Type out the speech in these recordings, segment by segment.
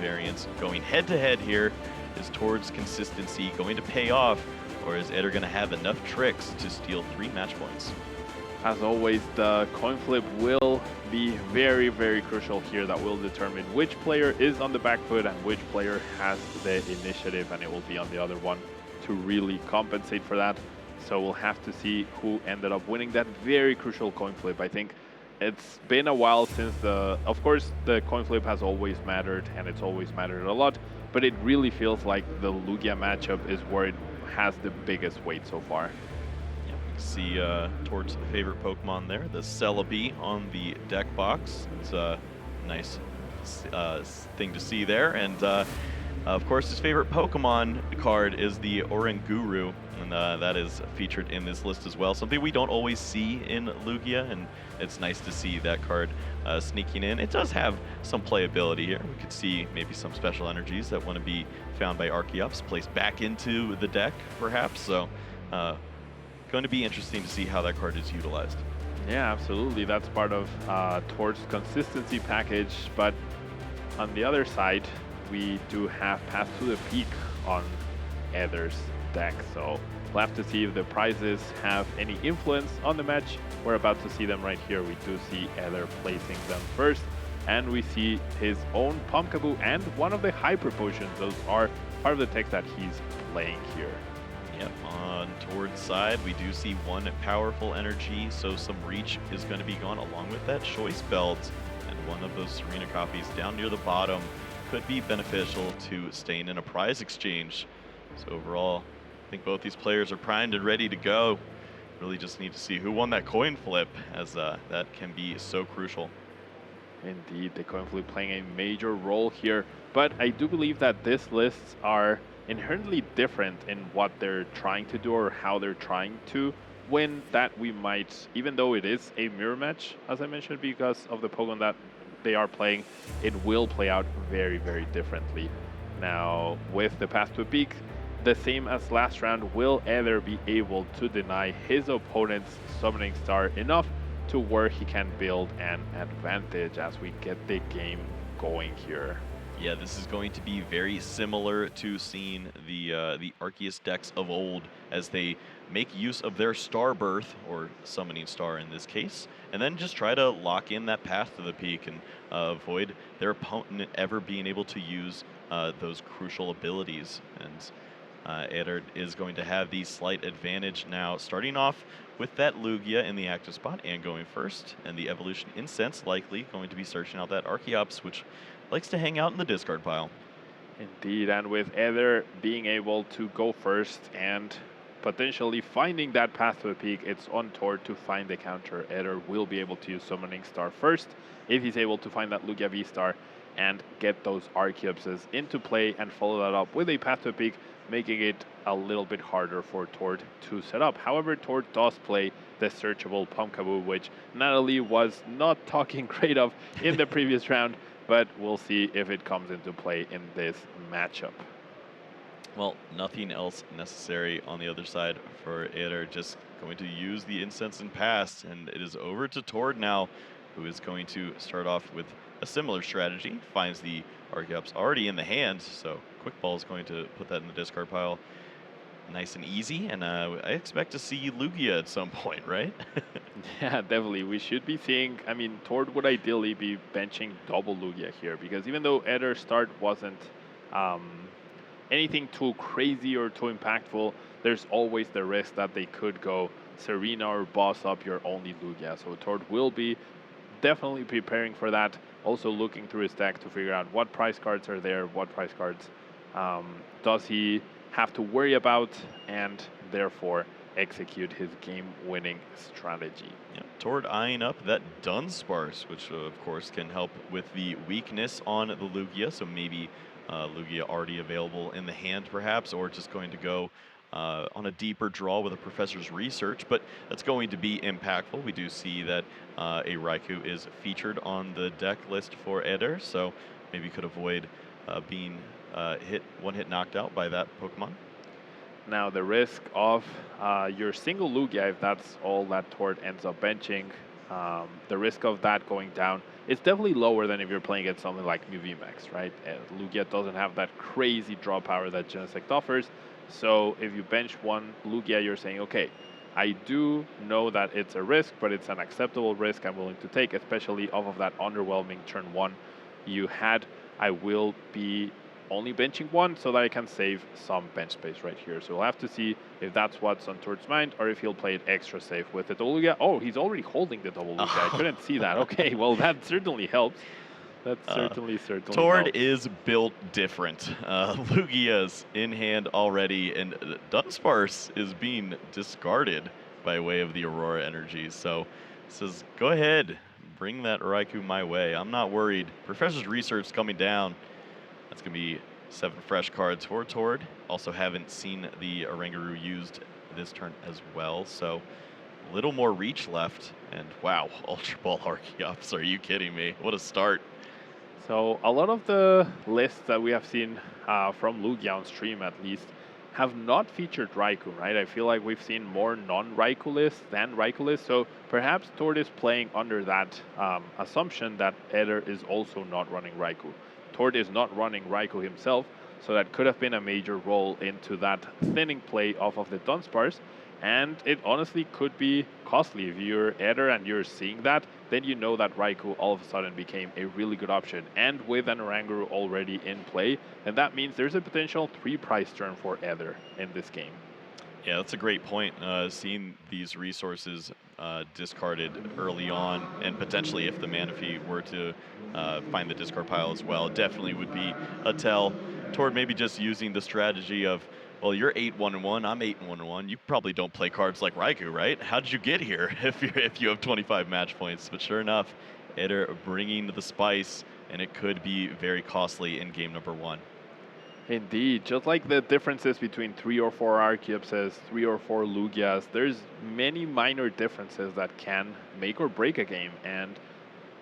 variants. Going head-to-head here, is Tord's consistency going to pay off, or is Eder going to have enough tricks to steal 3 match points? As always, the coin flip will be very, very crucial here. That will determine which player is on the back foot and which player has the initiative, and it will be on the other one to really compensate for that. So we'll have to see who ended up winning that very crucial coin flip. I think it's been a while since of course, the coin flip has always mattered, and it's always mattered a lot, but it really feels like the Lugia matchup is where it has the biggest weight so far. See Tord's favorite Pokemon there, the Celebi on the deck box. It's a nice thing to see there. And of course, his favorite Pokemon card is the Oranguru, and that is featured in this list as well. Something we don't always see in Lugia, and it's nice to see that card sneaking in. It does have some playability here. We could see maybe some special energies that want to be found by Archeops placed back into the deck, perhaps. So. Going to be interesting to see how that card is utilized. Yeah, absolutely. That's part of Tord's consistency package. But on the other side, we do have Path to the Peak on Eder's deck. So we'll have to see if the prizes have any influence on the match. We're about to see them right here. We do see Eder placing them first. And we see his own Pumpkaboo and one of the Hyper Potions. Those are part of the text that he's playing here. Yep, on Tord's side, we do see one powerful energy, so some reach is going to be gone along with that choice belt. And one of those Serena copies down near the bottom could be beneficial to staying in a prize exchange. So overall, I think both these players are primed and ready to go. Really just need to see who won that coin flip, as that can be so crucial. Indeed, the coin flip playing a major role here. But I do believe that these lists are inherently different in what they're trying to do or how they're trying to win, that we might, even though it is a mirror match, as I mentioned, because of the Pokemon that they are playing, it will play out very, very differently. Now, with the Path to a Peak, the same as last round, will Eder be able to deny his opponent's Summoning Star enough to where he can build an advantage as we get the game going here? Yeah, this is going to be very similar to seeing the Arceus decks of old, as they make use of their Star Birth, or Summoning Star in this case, and then just try to lock in that path to the peak and avoid their opponent ever being able to use those crucial abilities. And Eder is going to have the slight advantage now, starting off with that Lugia in the active spot and going first, and the Evolution Incense likely going to be searching out that Archeops, which likes to hang out in the discard pile. Indeed, and with Eder being able to go first and potentially finding that Path to the Peak, it's on Tord to find the counter. Eder will be able to use Summoning Star first if he's able to find that Lugia V-Star and get those Archeopses into play and follow that up with a Path to the Peak, making it a little bit harder for Tord to set up. However, Tord does play the searchable Pumpkaboo, which Natalie was not talking great of in the previous round, but we'll see if it comes into play in this matchup. Well, nothing else necessary on the other side for Eder, just going to use the Incense and pass, and it is over to Tord now, who is going to start off with a similar strategy. Finds the Archeops already in the hand, so Quick Ball is going to put that in the discard pile nice and easy, and I expect to see Lugia at some point, right? Yeah, definitely. We should be seeing, I mean, Tord would ideally be benching double Lugia here, because even though Eder's start wasn't anything too crazy or too impactful, there's always the risk that they could go Serena or boss up your only Lugia. So Tord will be definitely preparing for that, also looking through his deck to figure out what prize cards are there, what prize cards does he have to worry about, and therefore execute his game-winning strategy. Yeah, Tord eyeing up that Dunsparce, which of course can help with the weakness on the Lugia, so maybe Lugia already available in the hand perhaps, or just going to go on a deeper draw with a Professor's Research, but that's going to be impactful. We do see that a Raikou is featured on the deck list for Eder, so maybe could avoid being one hit knocked out by that Pokemon. Now the risk of your single Lugia, if that's all that Tord ends up benching, the risk of that going down it's definitely lower than if you're playing against something like VMAX, right? Lugia doesn't have that crazy draw power that Genesect offers. So if you bench one Lugia, you're saying, okay, I do know that it's a risk, but it's an acceptable risk I'm willing to take, especially off of that underwhelming turn one you had. I will be only benching one so that I can save some bench space right here. So we'll have to see if that's what's on Tort's mind or if he'll play it extra safe with the double Lugia. Oh, he's already holding the double Lugia. I couldn't see that. Okay, well, that certainly helps. That certainly Tord helps. is built different. Lugia's in hand already, and Dunsparce is being discarded by way of the Aurora energy. So says, go ahead, bring that Raikou my way. I'm not worried. Professor's Research coming down. That's going to be 7 fresh cards for Tord. Also haven't seen the Oranguru used this turn as well, so a little more reach left. And wow, Ultra Ball Archeops, are you kidding me? What a start. So a lot of the lists that we have seen from Lugia on stream, at least, have not featured Raikou, right? I feel like we've seen more non-Raikou lists than Raikou lists, so perhaps Tord is playing under that assumption that Eder is also not running Raikou. Tord is not running Raikou himself, so that could have been a major role into that thinning play off of the Dunsparce. And it honestly could be costly. If you're Eder and you're seeing that, then you know that Raikou all of a sudden became a really good option. And with an Oranguru already in play, and that means there's a potential 3-price turn for Eder in this game. Yeah, that's a great point. Seeing these resources discarded early on, and potentially if the Manaphy were to find the discard pile as well, definitely would be a tell toward maybe just using the strategy of, well, you're 8-1-1, I'm 8-1-1. You probably don't play cards like Raikou, right? How did you get here if you have 25 match points? But sure enough, Eder bringing the spice, and it could be very costly in game number 1. Indeed, just like the differences between 3 or 4 Archeopses, 3 or 4 Lugias, there's many minor differences that can make or break a game. And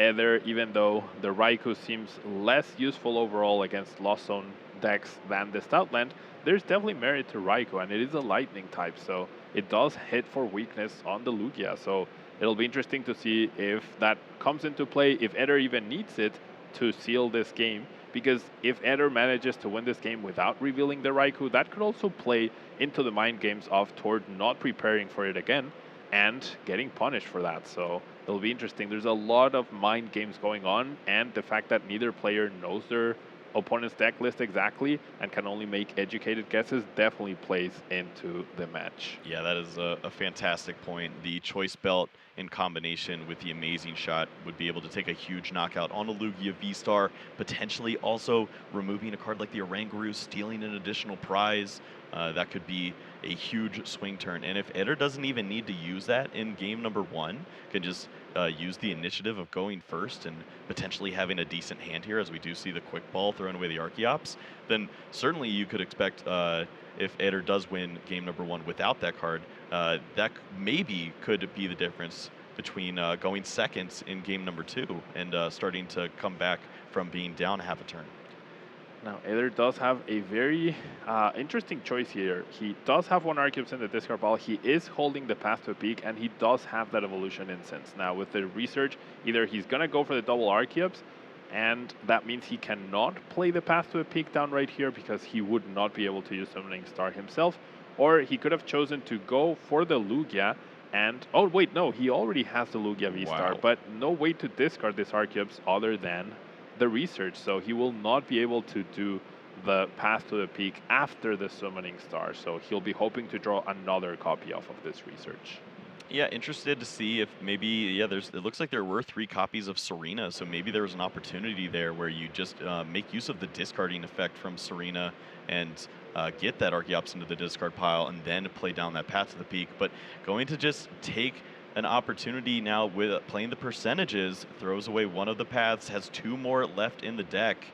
Eder, even though the Raikou seems less useful overall against Lost Zone decks than the Stoutland, there's definitely merit to Raikou, and it is a lightning type, so it does hit for weakness on the Lugia. So it'll be interesting to see if that comes into play, if Eder even needs it to seal this game. Because if Eder manages to win this game without revealing the Raikou, that could also play into the mind games of Tord not preparing for it again and getting punished for that. So it'll be interesting. There's a lot of mind games going on, and the fact that neither player knows their opponent's deck list exactly and can only make educated guesses definitely plays into the match. Yeah, that is a fantastic point. The choice belt in combination with the amazing shot would be able to take a huge knockout on a Lugia V-Star, potentially also removing a card like the Oranguru, stealing an additional prize. That could be a huge swing turn. And if Eder doesn't even need to use that in game number 1, can just use the initiative of going first and potentially having a decent hand here, as we do see the quick ball throwing away the Archeops, then certainly you could expect if Eder does win game number 1 without that card, that maybe could be the difference between going second in game number 2 and starting to come back from being down half a turn. Now, Eder does have a very interesting choice here. He does have 1 Archeops in the discard pile. He is holding the Path to a Peak, and he does have that Evolution Incense. Now, with the research, either he's going to go for the double Archeops, and that means he cannot play the Path to a Peak down right here because he would not be able to use Summoning Star himself, or he could have chosen to go for the Lugia and... Oh, wait, no, he already has the Lugia V-Star, Wow. but no way to discard this Archeops other than the research, so he will not be able to do the Path to the Peak after the Summoning Star, so he'll be hoping to draw another copy off of this research. Yeah, interested to see if maybe, yeah, it looks like there were 3 copies of Serena, so maybe there was an opportunity there where you just make use of the discarding effect from Serena and get that Archeops into the discard pile and then play down that Path to the Peak, but going to just take an opportunity now with playing the percentages, throws away 1 of the paths, has 2 more left in the deck,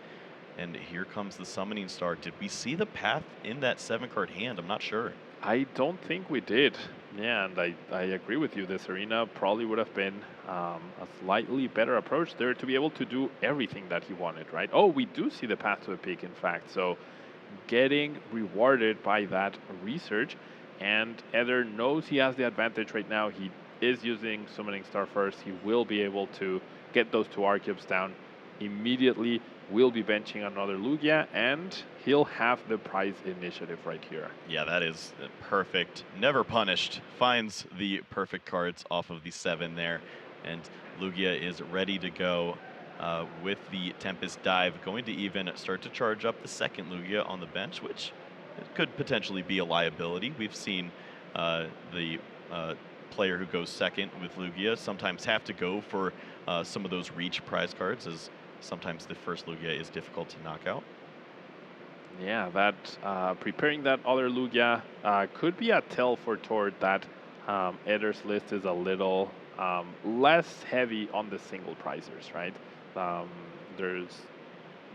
and here comes the Summoning Star. Did we see the path in that 7-card hand? I'm not sure. I don't think we did. Yeah, and I agree with you. This arena probably would have been a slightly better approach there to be able to do everything that he wanted, right? Oh, we do see the Path to the Peak, in fact. So getting rewarded by that research, and Eder knows he has the advantage right now. He is using Summoning Star first. He will be able to get those 2 Archeops down immediately. Will be benching another Lugia, and he'll have the prize initiative right here. Yeah, that is perfect. Never punished. Finds the perfect cards off of the 7 there. And Lugia is ready to go with the Tempest Dive. Going to even start to charge up the second Lugia on the bench, which could potentially be a liability. We've seen the player who goes second with Lugia sometimes have to go for some of those reach prize cards, as sometimes the first Lugia is difficult to knock out. Yeah, that preparing that other Lugia could be a tell for Tord that Eder's list is a little less heavy on the single prizers, right?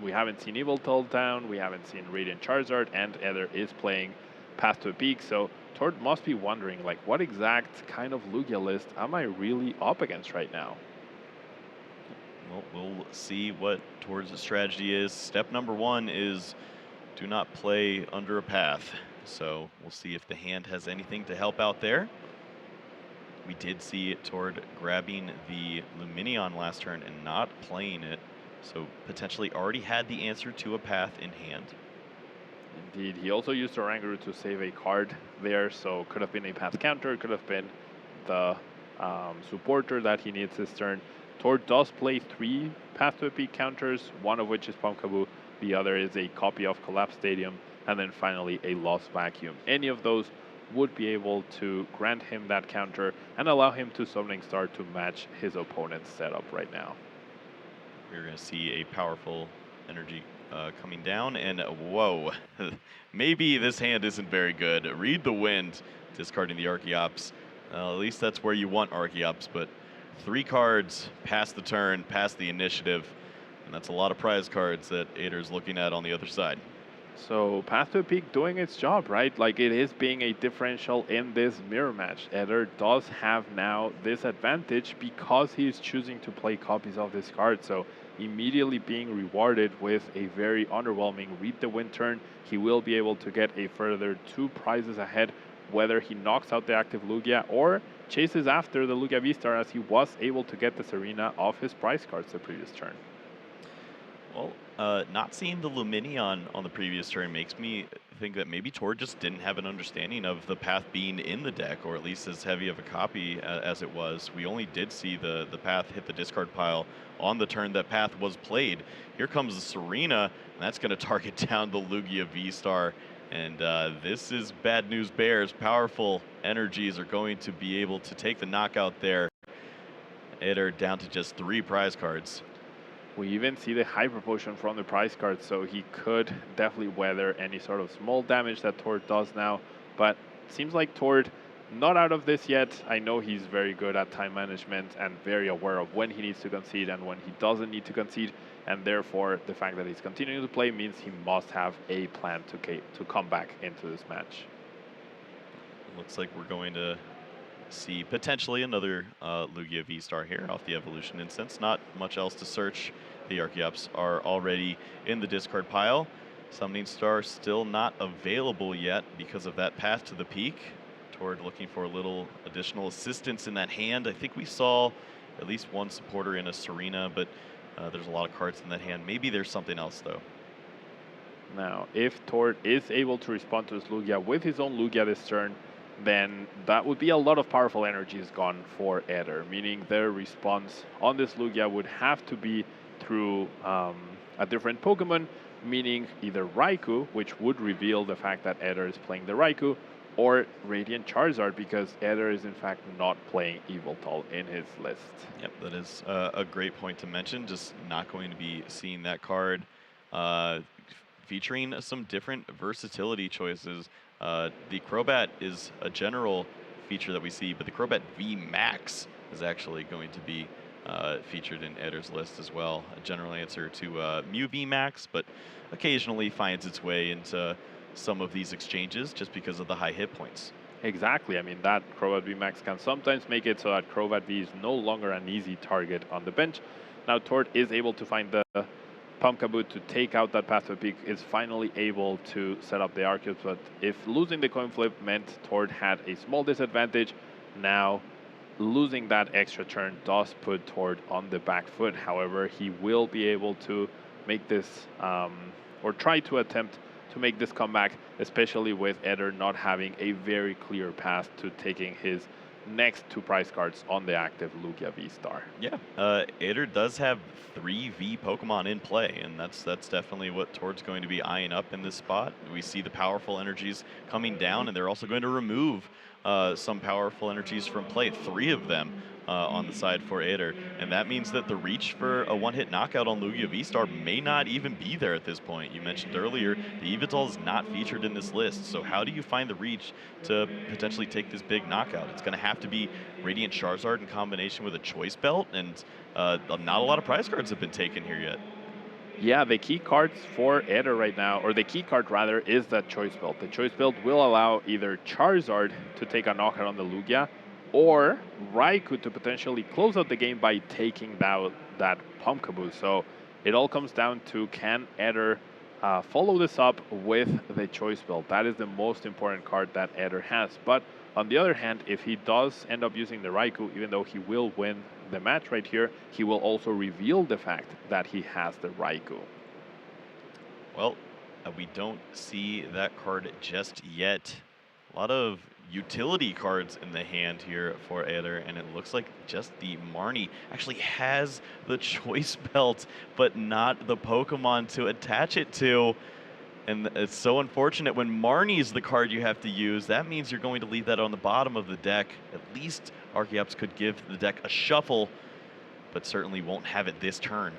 We haven't seen Yveltal down, we haven't seen Radiant Charizard, and Eder is playing Path to a Peak, so Tord must be wondering, like, what exact kind of Lugia list am I really up against right now? Well, we'll see what Tord's strategy is. Step number 1 is do not play under a path. So we'll see if the hand has anything to help out there. We did see Tord grabbing the Luminion last turn and not playing it. So potentially already had the answer to a path in hand. Indeed, he also used Oranguru to save a card there, so could have been a path counter, could have been the supporter that he needs this turn. Tord does play 3 Path to a Peak counters, one of which is Pumpkaboo, the other is a copy of Collapse Stadium, and then finally a Lost Vacuum. Any of those would be able to grant him that counter and allow him to Summoning Star to match his opponent's setup right now. We're going to see a powerful energy coming down, and whoa, maybe this hand isn't very good. Read the Wind, discarding the Archeops. At least that's where you want Archeops, but 3 cards past the turn, past the initiative, and that's a lot of prize cards that Eder's looking at on the other side. So Path to a Peak doing its job, right? Like, it is being a differential in this mirror match. Eder does have now this advantage because he is choosing to play copies of this card. So immediately being rewarded with a very underwhelming Read the Wind turn. He will be able to get a further 2 prizes ahead, whether he knocks out the active Lugia or chases after the Lugia V-Star, as he was able to get the Serena off his prize cards the previous turn. Well, not seeing the Luminion on the previous turn makes me think that maybe Tord just didn't have an understanding of the path being in the deck, or at least as heavy of a copy as it was. We only did see the path hit the discard pile on the turn that path was played. Here comes the Serena, and that's going to target down the Lugia V-Star. And this is bad news bears. Powerful energies are going to be able to take the knockout there. Eder down to just 3 prize cards. We even see the Hyper Potion from the prize card, so he could definitely weather any sort of small damage that Tord does now. But it seems like Tord not out of this yet. I know he's very good at time management and very aware of when he needs to concede and when he doesn't need to concede. And therefore, the fact that he's continuing to play means he must have a plan to come back into this match. Looks like we're going to see potentially another Lugia V-Star here off the Evolution Instance. Not much else to search. The Archeops are already in the discard pile. Summoning Star still not available yet because of that path to the peak. Tord looking for a little additional assistance in that hand. I think we saw at least one supporter in a Serena, but there's a lot of cards in that hand. Maybe there's something else, though. Now, if Tord is able to respond to his Lugia with his own Lugia this turn, then that would be a lot of powerful energies gone for Eder, meaning their response on this Lugia would have to be through a different Pokemon, meaning either Raikou, which would reveal the fact that Eder is playing the Raikou, or Radiant Charizard, because Eder is in fact not playing Yveltal in his list. Yep, that is a great point to mention. Just not going to be seeing that card featuring some different versatility choices. The Crobat is a general feature that we see, but the Crobat V Max is actually going to be featured in Eder's list as well. A general answer to Mew V Max, but occasionally finds its way into some of these exchanges just because of the high hit points. Exactly. I mean, that Crobat V Max can sometimes make it so that Crobat V is no longer an easy target on the bench. Now, Tord is able to find the Pumpkaboo to take out that Path to a Peak, is finally able to set up the Arceus, but if losing the coin flip meant Tord had a small disadvantage, now losing that extra turn does put Tord on the back foot. However, he will be able to make this, or try to attempt to make this comeback, especially with Eder not having a very clear path to taking his next 2 prize cards on the active Lugia V-Star. Yeah, Eder does have 3 V Pokemon in play, and that's definitely what Tord's going to be eyeing up in this spot. We see the powerful energies coming down, and they're also going to remove some powerful energies from play, 3 of them on the side for Eder, and that means that the reach for a one-hit knockout on Lugia V-Star may not even be there at this point. You mentioned earlier, the Evital is not featured in this list, so how do you find the reach to potentially take this big knockout? It's going to have to be Radiant Charizard in combination with a Choice Belt, and not a lot of prize cards have been taken here yet. Yeah, the key cards for Eder right now, or the key card rather, is that Choice Belt. The Choice Belt will allow either Charizard to take a knockout on the Lugia, or Raikou to potentially close out the game by taking down that Pumpkaboo. So it all comes down to, can Eder follow this up with the Choice Belt? That is the most important card that Eder has. But on the other hand, if he does end up using the Raikou, even though he will win the match right here, he will also reveal the fact that he has the Raikou. Well, we don't see that card just yet. A lot of utility cards in the hand here for Eder, and it looks like just the Marnie actually has the Choice Belt, but not the Pokemon to attach it to. And it's so unfortunate when Marnie's the card you have to use. That means you're going to leave that on the bottom of the deck. At least Archeops could give the deck a shuffle, but certainly won't have it this turn.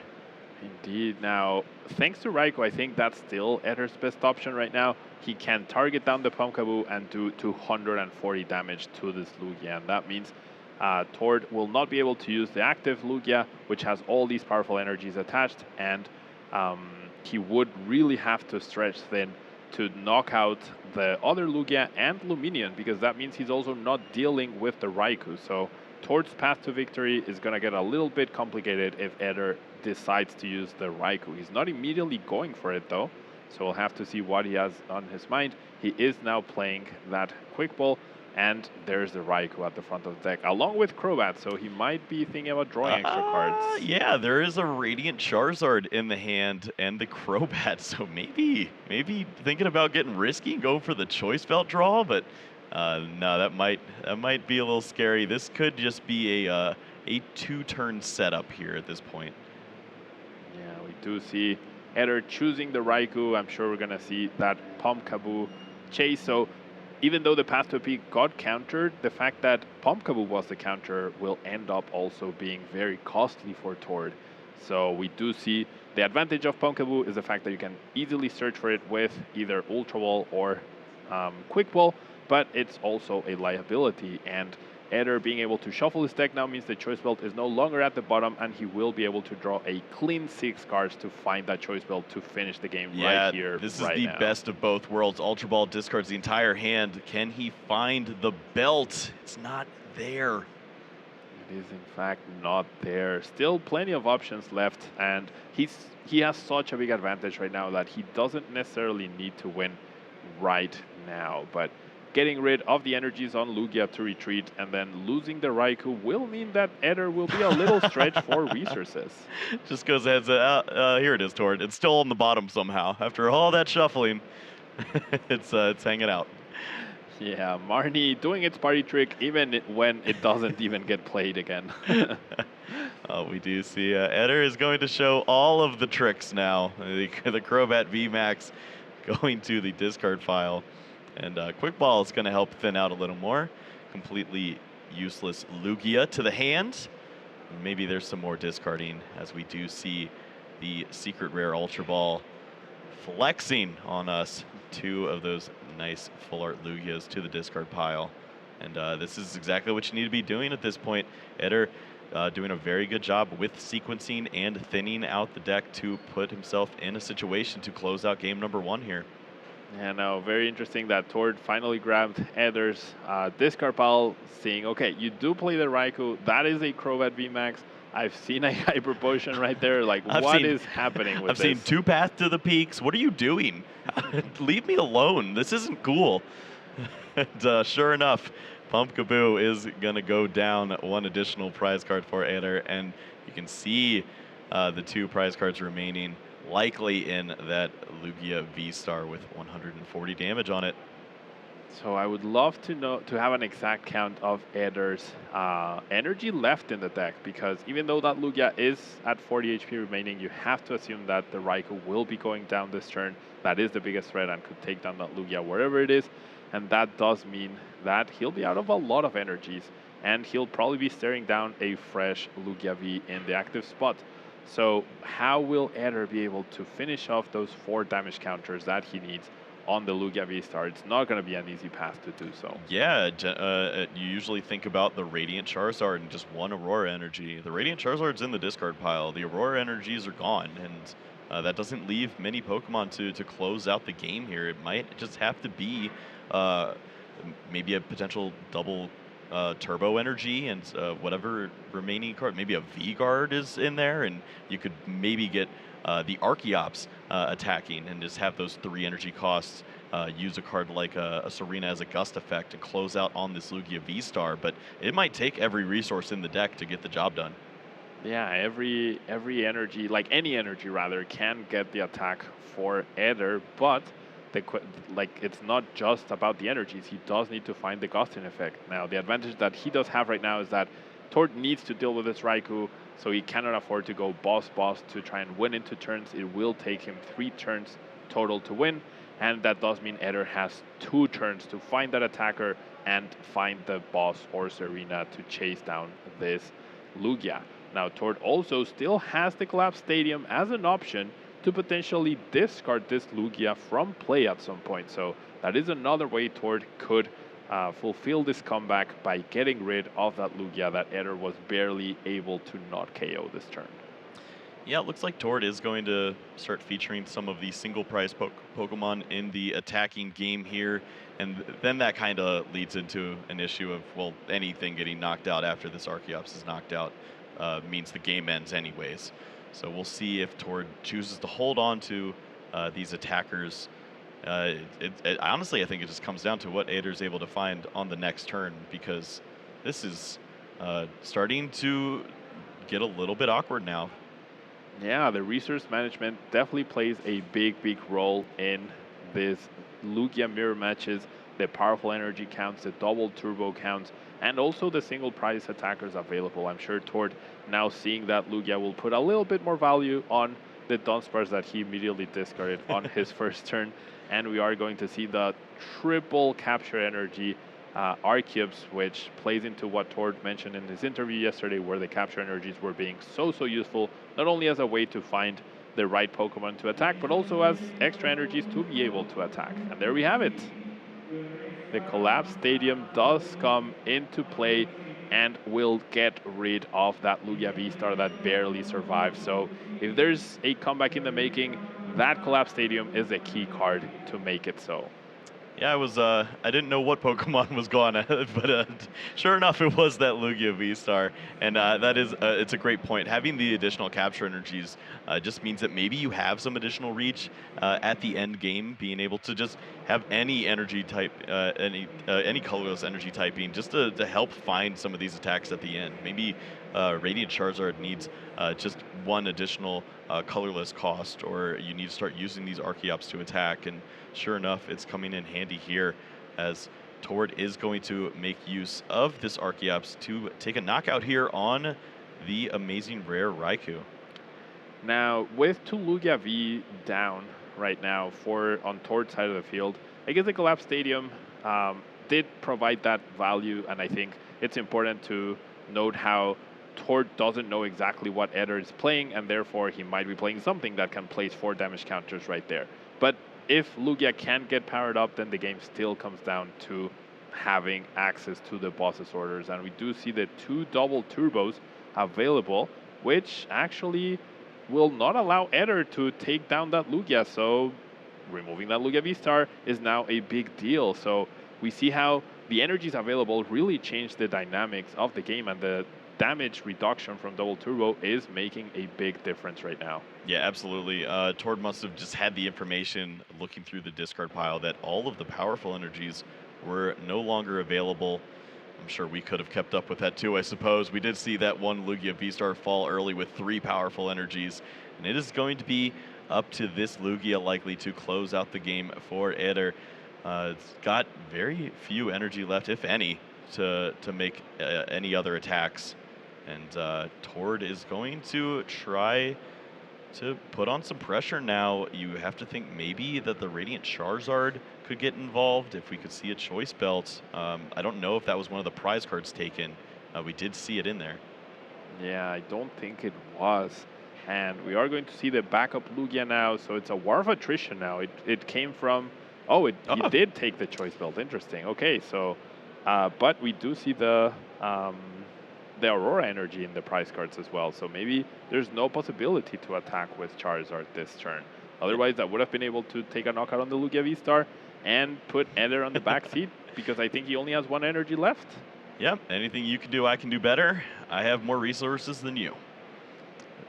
Indeed. Now, thanks to Raikou, I think that's still Eder's best option right now. He can target down the Pumpkaboo and do 240 damage to this Lugia, and that means Tord will not be able to use the active Lugia, which has all these powerful energies attached, and he would really have to stretch thin to knock out the other Lugia and Luminion, because that means he's also not dealing with the Raikou. So Tord's path to victory is going to get a little bit complicated if Eder decides to use the Raikou. He's not immediately going for it though, so we'll have to see what he has on his mind. He is now playing that Quick Ball, and there's the Raikou at the front of the deck, along with Crobat, so he might be thinking about drawing extra cards. Yeah, there is a Radiant Charizard in the hand and the Crobat, so maybe thinking about getting risky and going for the Choice Belt draw, but no, that might be a little scary. This could just be a 2-turn setup here at this point. Yeah, we do see Eder choosing the Raikou. I'm sure we're going to see that Pumpkaboo chase. So even though the path to a peak got countered, the fact that Pumpkaboo was the counter will end up also being very costly for Tord. So we do see the advantage of Pumpkaboo is the fact that you can easily search for it with either Ultra Ball or Quick Ball, but it's also a liability, and Eder being able to shuffle his deck now means the Choice Belt is no longer at the bottom, and he will be able to draw a clean 6 cards to find that Choice Belt to finish the game right here, this right is the now. best of both worlds. Ultra Ball discards the entire hand. Can he find the belt? It's not there. It is in fact not there. Still plenty of options left, and he has such a big advantage right now that he doesn't necessarily need to win right now, but getting rid of the energies on Lugia to retreat and then losing the Raikou will mean that Eder will be a little stretched for resources. Just goes ahead and says, here it is, Tord. It's still on the bottom somehow. After all that shuffling, it's hanging out. Yeah, Marnie doing its party trick even when it doesn't even get played again. We do see Eder is going to show all of the tricks now. The Crobat VMAX going to the discard file. And Quick Ball is going to help thin out a little more. Completely useless Lugia to the hand. Maybe there's some more discarding, as we do see the secret rare Ultra Ball flexing on us. 2 of those nice full art Lugias to the discard pile. And this is exactly what you need to be doing at this point. Eder doing a very good job with sequencing and thinning out the deck to put himself in a situation to close out game number 1 here. Yeah, no, very interesting that Tord finally grabbed Eder's discard pile, seeing, okay, you do play the Raikou, that is a Crobat VMAX. I've seen a Hyper Potion right there. Like, what is happening with this? I've seen 2 Path to the Peaks. What are you doing? Leave me alone. This isn't cool. And sure enough, Pumpkaboo is going to go down one additional prize card for Eder, and you can see the 2 prize cards remaining likely in that Lugia V-Star with 140 damage on it. So I would love to have an exact count of Eder's energy left in the deck, because even though that Lugia is at 40 HP remaining, you have to assume that the Raikou will be going down this turn. That is the biggest threat and could take down that Lugia wherever it is, and that does mean that he'll be out of a lot of energies, and he'll probably be staring down a fresh Lugia V in the active spot. So how will Eder be able to finish off those 4 damage counters that he needs on the Lugia V-Star? It's not going to be an easy path to do so. Yeah, you usually think about the Radiant Charizard and just 1 Aurora Energy. The Radiant Charizard's in the discard pile. The Aurora Energies are gone, and that doesn't leave many Pokemon to close out the game here. It might just have to be maybe a potential double Turbo Energy and whatever remaining card. Maybe a V-Guard is in there, and you could maybe get the Archeops attacking and just have those 3 energy costs. Use a card like a Serena as a gust effect to close out on this Lugia V-Star, but it might take every resource in the deck to get the job done. Yeah, every energy, like any energy rather, can get the attack for Eder, but it's not just about the energies. He does need to find the Gusting effect. Now, the advantage that he does have right now is that Tord needs to deal with this Raikou, so he cannot afford to go boss to try and win into turns. It will take him 3 turns total to win, and that does mean Eder has 2 turns to find that attacker and find the boss or Serena to chase down this Lugia. Now, Tord also still has the Collapse Stadium as an option to potentially discard this Lugia from play at some point. So that is another way Tord could fulfill this comeback by getting rid of that Lugia that Eder was barely able to not KO this turn. Yeah, it looks like Tord is going to start featuring some of the single prize Pokemon in the attacking game here, and then that kind of leads into an issue of, well, anything getting knocked out after this Archeops is knocked out means the game ends anyways. So we'll see if Tord chooses to hold on to these attackers. Honestly, I think it just comes down to what Eder's able to find on the next turn, because this is starting to get a little bit awkward now. Yeah, the resource management definitely plays a big role in this Lugia mirror matches. The powerful energy counts, the double turbo counts, and also the single prize attackers available. I'm sure Tord, now seeing that Lugia, will put a little bit more value on the Dunsparce that he immediately discarded on his first turn. And we are going to see the triple capture energy Archeops, which plays into what Tord mentioned in his interview yesterday, where the capture energies were being so useful, not only as a way to find the right Pokemon to attack, but also as extra energies to be able to attack. And there we have it. The Collapse Stadium does come into play and will get rid of that Lugia V-Star that barely survived. So if there's a comeback in the making, that Collapse Stadium is a key card to make it so. Yeah, I didn't know what Pokemon was gone, but sure enough, it was that Lugia V-Star, and that is, it's a great point. Having the additional capture energies just means that maybe you have some additional reach at the end game, being able to just have any energy type, any colorless energy typing, just to help find some of these attacks at the end. Maybe Radiant Charizard needs just 1 additional colorless cost, or you need to start using these Archeops to attack, and sure enough, it's coming in handy here, as Tord is going to make use of this Archeops to take a knockout here on the amazing rare Raikou. Now, with 2 Lugia V down right now on Tord's side of the field, I guess the Collapse Stadium did provide that value, and I think it's important to note how Tord doesn't know exactly what Eder is playing, and therefore he might be playing something that can place 4 damage counters right there. But if Lugia can get powered up, then the game still comes down to having access to the boss's orders. And we do see the 2 double turbos available, which actually will not allow Eder to take down that Lugia. So removing that Lugia V-Star is now a big deal. So we see how the energies available really change the dynamics of the game, and the damage reduction from double turbo is making a big difference right now. Yeah, absolutely. Tord must have just had the information looking through the discard pile that all of the powerful energies were no longer available. I'm sure we could have kept up with that too, I suppose. We did see that one Lugia V-Star fall early with 3 powerful energies, and it is going to be up to this Lugia likely to close out the game for Eder. It's got very few energy left, if any, to make any other attacks. And Tord is going to try to put on some pressure now. You have to think maybe that the Radiant Charizard could get involved if we could see a Choice Belt. I don't know if that was one of the prize cards taken. We did see it in there. Yeah, I don't think it was. And we are going to see the backup Lugia now, so it's a war of attrition now. It came from... Oh, he did take the Choice Belt. Interesting. Okay, so... but we do see the Aurora energy in the prize cards as well, so maybe there's no possibility to attack with Charizard this turn. Otherwise, I would have been able to take a knockout on the Lugia V-Star and put Eder on the back seat, because I think he only has 1 energy left. Yep, anything you can do, I can do better. I have more resources than you.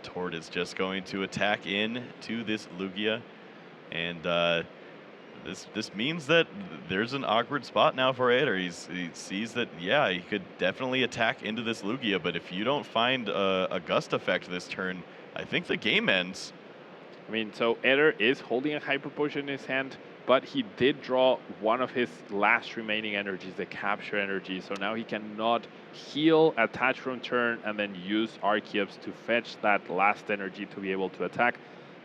Tord is just going to attack in to this Lugia, and this means that there's an awkward spot now for Eder. He sees that, yeah, he could definitely attack into this Lugia, but if you don't find a Gust effect this turn, I think the game ends. I mean, so Eder is holding a Hyper Potion in his hand, but he did draw one of his last remaining energies, the Capture energy, so now he cannot heal, attach from turn, and then use Archeops to fetch that last energy to be able to attack.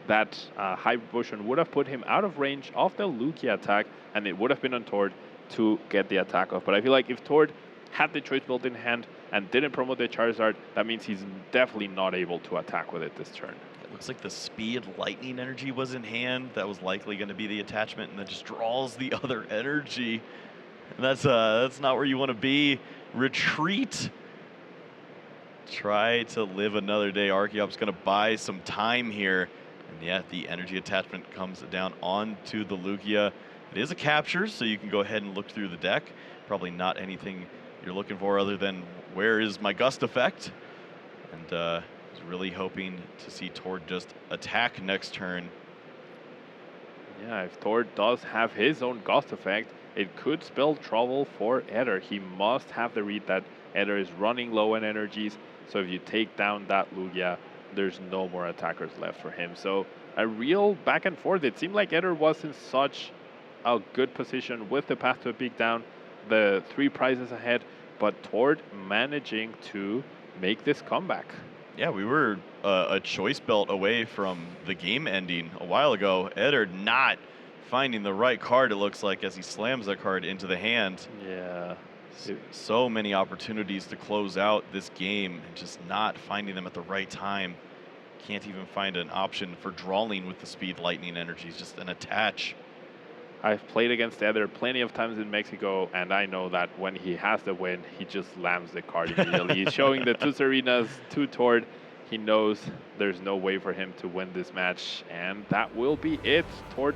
That Hyper Potion would have put him out of range of the Lugia attack, and it would have been on Tord to get the attack off. But I feel like if Tord had the Choice Belt in hand and didn't promote the Charizard, that means he's definitely not able to attack with it this turn. It looks like the Speed Lightning energy was in hand. That was likely going to be the attachment, and then just draws the other energy. And that's not where you want to be. Retreat. Try to live another day. Archeop's going to buy some time here. And yeah, the energy attachment comes down onto the Lugia. It is a capture, so you can go ahead and look through the deck. Probably not anything you're looking for other than where is my Gust effect. And was really hoping to see Tord just attack next turn. Yeah, if Tord does have his own Gust effect, it could spell trouble for Eder. He must have the read that Eder is running low on energies, so if you take down that Lugia, there's no more attackers left for him. So a real back and forth. It seemed like Eder was in such a good position with the path to a big down, the 3 prizes ahead, but Tord managing to make this comeback. Yeah, we were a Choice Belt away from the game ending a while ago. Eder not finding the right card, it looks like, as he slams that card into the hand. Yeah. So many opportunities to close out this game and just not finding them at the right time. Can't even find an option for drawing with the Speed Lightning energies, just an attach. I've played against Eder plenty of times in Mexico, and I know that when he has the win, he just slams the card immediately. He's showing the 2 Serenas to Tord. He knows there's no way for him to win this match, and that will be it. Tord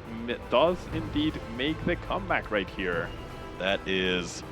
does indeed make the comeback right here. That is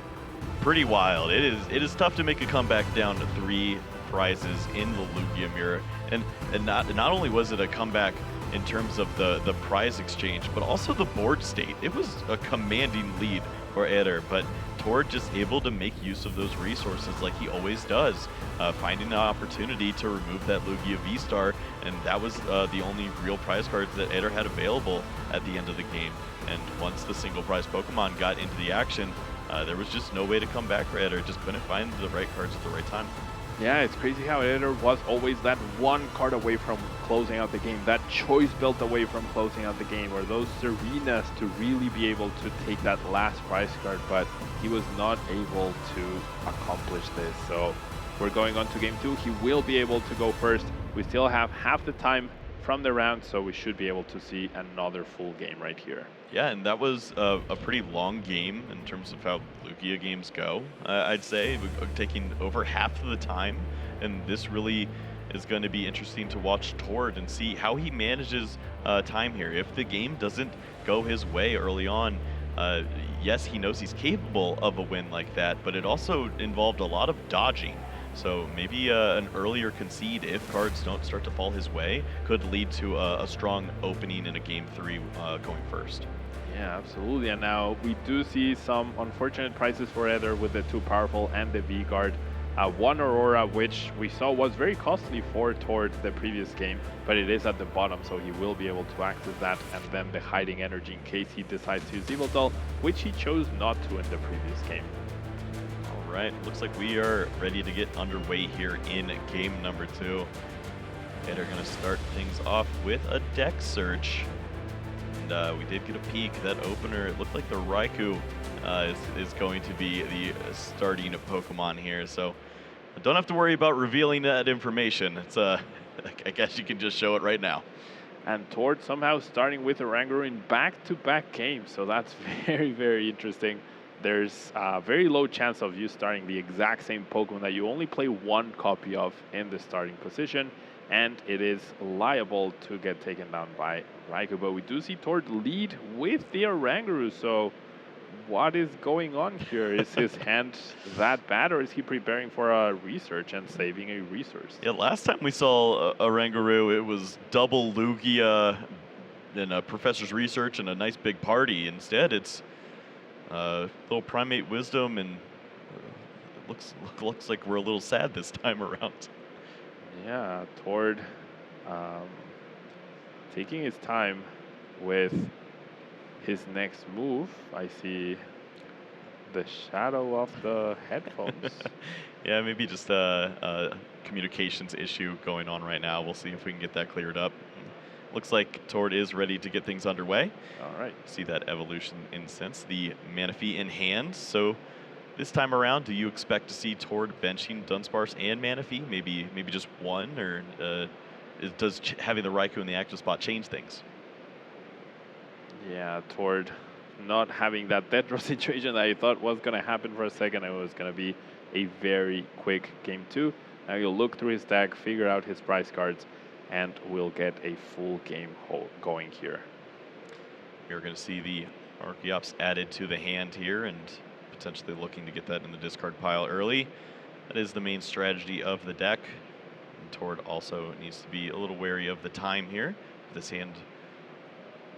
pretty wild. It is tough to make a comeback down to 3 prizes in the Lugia mirror, and not only was it a comeback in terms of the prize exchange, but also the board state. It was a commanding lead for Eder, but Tord just able to make use of those resources like he always does, finding an opportunity to remove that Lugia V-Star, and that was the only real prize cards that Eder had available at the end of the game. And once the single prize Pokemon got into the action, there was just no way to come back for Eder. Just couldn't find the right cards at the right time. Yeah, it's crazy how Eder was always that 1 card away from closing out the game, that Choice Belt away from closing out the game, or those Serenas to really be able to take that last prize card, but he was not able to accomplish this. So we're going on to game 2. He will be able to go first. We still have half the time from the round, so we should be able to see another full game right here. Yeah, and that was a pretty long game in terms of how Lugia games go, I'd say, taking over half of the time. And this really is going to be interesting to watch Tord and see how he manages time here. If the game doesn't go his way early on, yes, he knows he's capable of a win like that, but it also involved a lot of dodging. So maybe an earlier concede, if cards don't start to fall his way, could lead to a strong opening in a game 3 going first. Yeah, absolutely. And now we do see some unfortunate prices for Eder with the too powerful and the V-Guard. One Aurora, which we saw was very costly for towards the previous game, but it is at the bottom, so he will be able to access that, and then the hiding energy in case he decides to use Evil Doll, which he chose not to in the previous game. All right, looks like we are ready to get underway here in game number 2. Eder going to start things off with a deck search. And we did get a peek. That opener, it looked like the Raikou is going to be the starting Pokemon here. So don't have to worry about revealing that information. It's I guess you can just show it right now. And Tord somehow starting with Oranguru in back-to-back games. So that's very, very interesting. There's a very low chance of you starting the exact same Pokemon that you only play one copy of in the starting position. And it is liable to get taken down by Raikou. But we do see Tord lead with the Oranguru. So what is going on here? Is his hand that bad, or is he preparing for a research and saving a resource? Yeah, last time we saw Oranguru, it was double Lugia and a Professor's Research and a nice big party. Instead, it's little Primate Wisdom, and it looks like we're a little sad this time around. Yeah, Tord taking his time with his next move. I see the shadow of the headphones. Yeah, maybe just a communications issue going on right now. We'll see if we can get that cleared up. Looks like Tord is ready to get things underway. All right. See that evolution incense, the Manaphy in hand. So this time around, do you expect to see Tord benching Dunsparce and Manaphy? Maybe just one, or does having the Raikou in the active spot change things? Yeah, Tord not having that death row situation that I thought was going to happen for a second. It was going to be a very quick game 2. Now you'll look through his deck, figure out his prize cards, and we'll get a full game going here. We're going to see the Archeops added to the hand here, and potentially looking to get that in the discard pile early. That is the main strategy of the deck. And Tord also needs to be a little wary of the time here. If this hand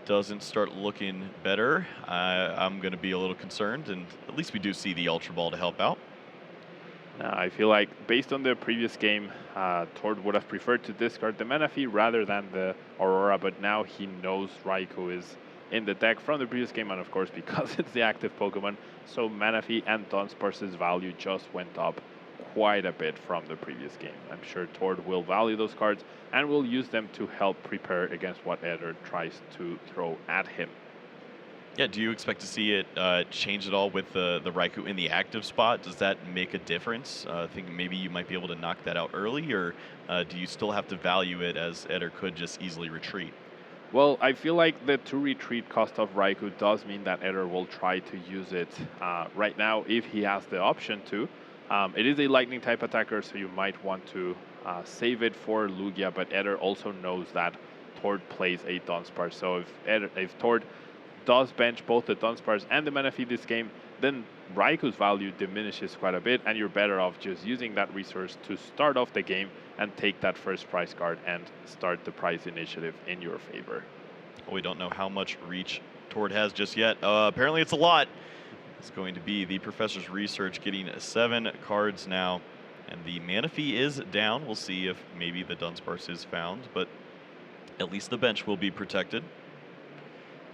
doesn't start looking better, I'm going to be a little concerned, and at least we do see the Ultra Ball to help out. Now, I feel like based on the previous game, Tord would have preferred to discard the Manaphy rather than the Aurora, but now he knows Raikou is in the deck from the previous game, and of course because it's the active Pokemon, so Manaphy and Dunsparce's value just went up quite a bit from the previous game. I'm sure Tord will value those cards and will use them to help prepare against what Eder tries to throw at him. Yeah, do you expect to see it change at all with the Raikou in the active spot? Does that make a difference? I think maybe you might be able to knock that out early, or do you still have to value it as Eder could just easily retreat? Well, I feel like the 2 retreat cost of Raikou does mean that Eder will try to use it right now if he has the option to. It is a lightning type attacker, so you might want to save it for Lugia, but Eder also knows that Tord plays a Dunsparce. So if Tord does bench both the Dunsparce and the Manaphy this game, then Raikou's value diminishes quite a bit, and you're better off just using that resource to start off the game and take that first prize card and start the prize initiative in your favor. Well, we don't know how much reach Tord has just yet. Apparently it's a lot. It's going to be the Professor's Research getting 7 cards now, and the Manaphy is down. We'll see if maybe the Dunsparce is found, but at least the bench will be protected.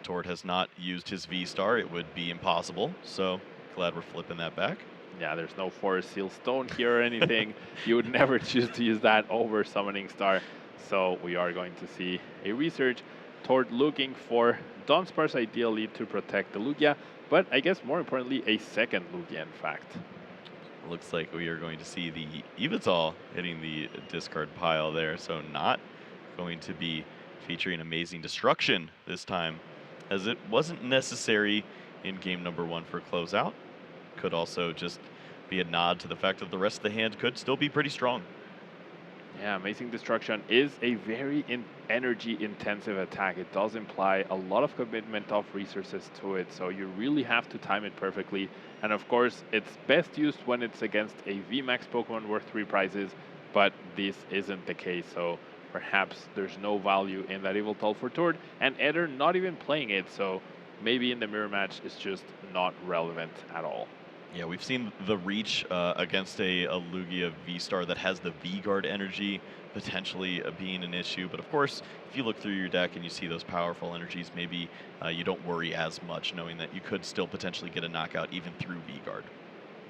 Tord has not used his V-Star. It would be impossible, so glad we're flipping that back. Yeah, there's no Forest Seal Stone here or anything. You would never choose to use that over Summoning Star. So we are going to see a research. Tord looking for Dunsparce ideally to protect the Lugia, but I guess more importantly, a second Lugia in fact. Looks like we are going to see the Yveltal hitting the discard pile there, so not going to be featuring Amazing Destruction this time, as it wasn't necessary in game number 1 for closeout. Could also just be a nod to the fact that the rest of the hand could still be pretty strong. Yeah, Amazing Destruction is a very energy-intensive attack. It does imply a lot of commitment of resources to it, so you really have to time it perfectly. And of course, it's best used when it's against a VMAX Pokemon worth 3 prizes, but this isn't the case, so perhaps there's no value in that Yveltal for Tord, and Eder not even playing it, so maybe in the mirror match it's just not relevant at all. Yeah, we've seen the reach against a Lugia V-Star that has the V-Guard energy potentially being an issue. But of course, if you look through your deck and you see those powerful energies, maybe you don't worry as much knowing that you could still potentially get a knockout even through V-Guard.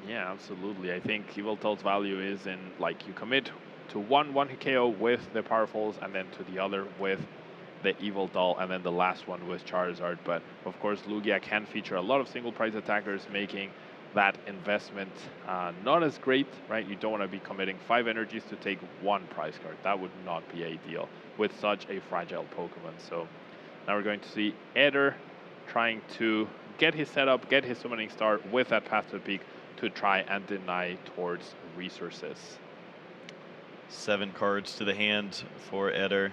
Yeah, absolutely. I think Yveltal's value is in, like, you commit to one hit KO with the Powerfuls and then to the other with the Yveltal and then the last one with Charizard. But of course, Lugia can feature a lot of single prize attackers, making that investment not as great, right? You don't want to be committing 5 energies to take 1 prize card. That would not be ideal with such a fragile Pokemon. So now we're going to see Eder trying to get his setup, get his Summoning Star with that Path to the Peak to try and deny towards resources. 7 cards to the hand for Eder.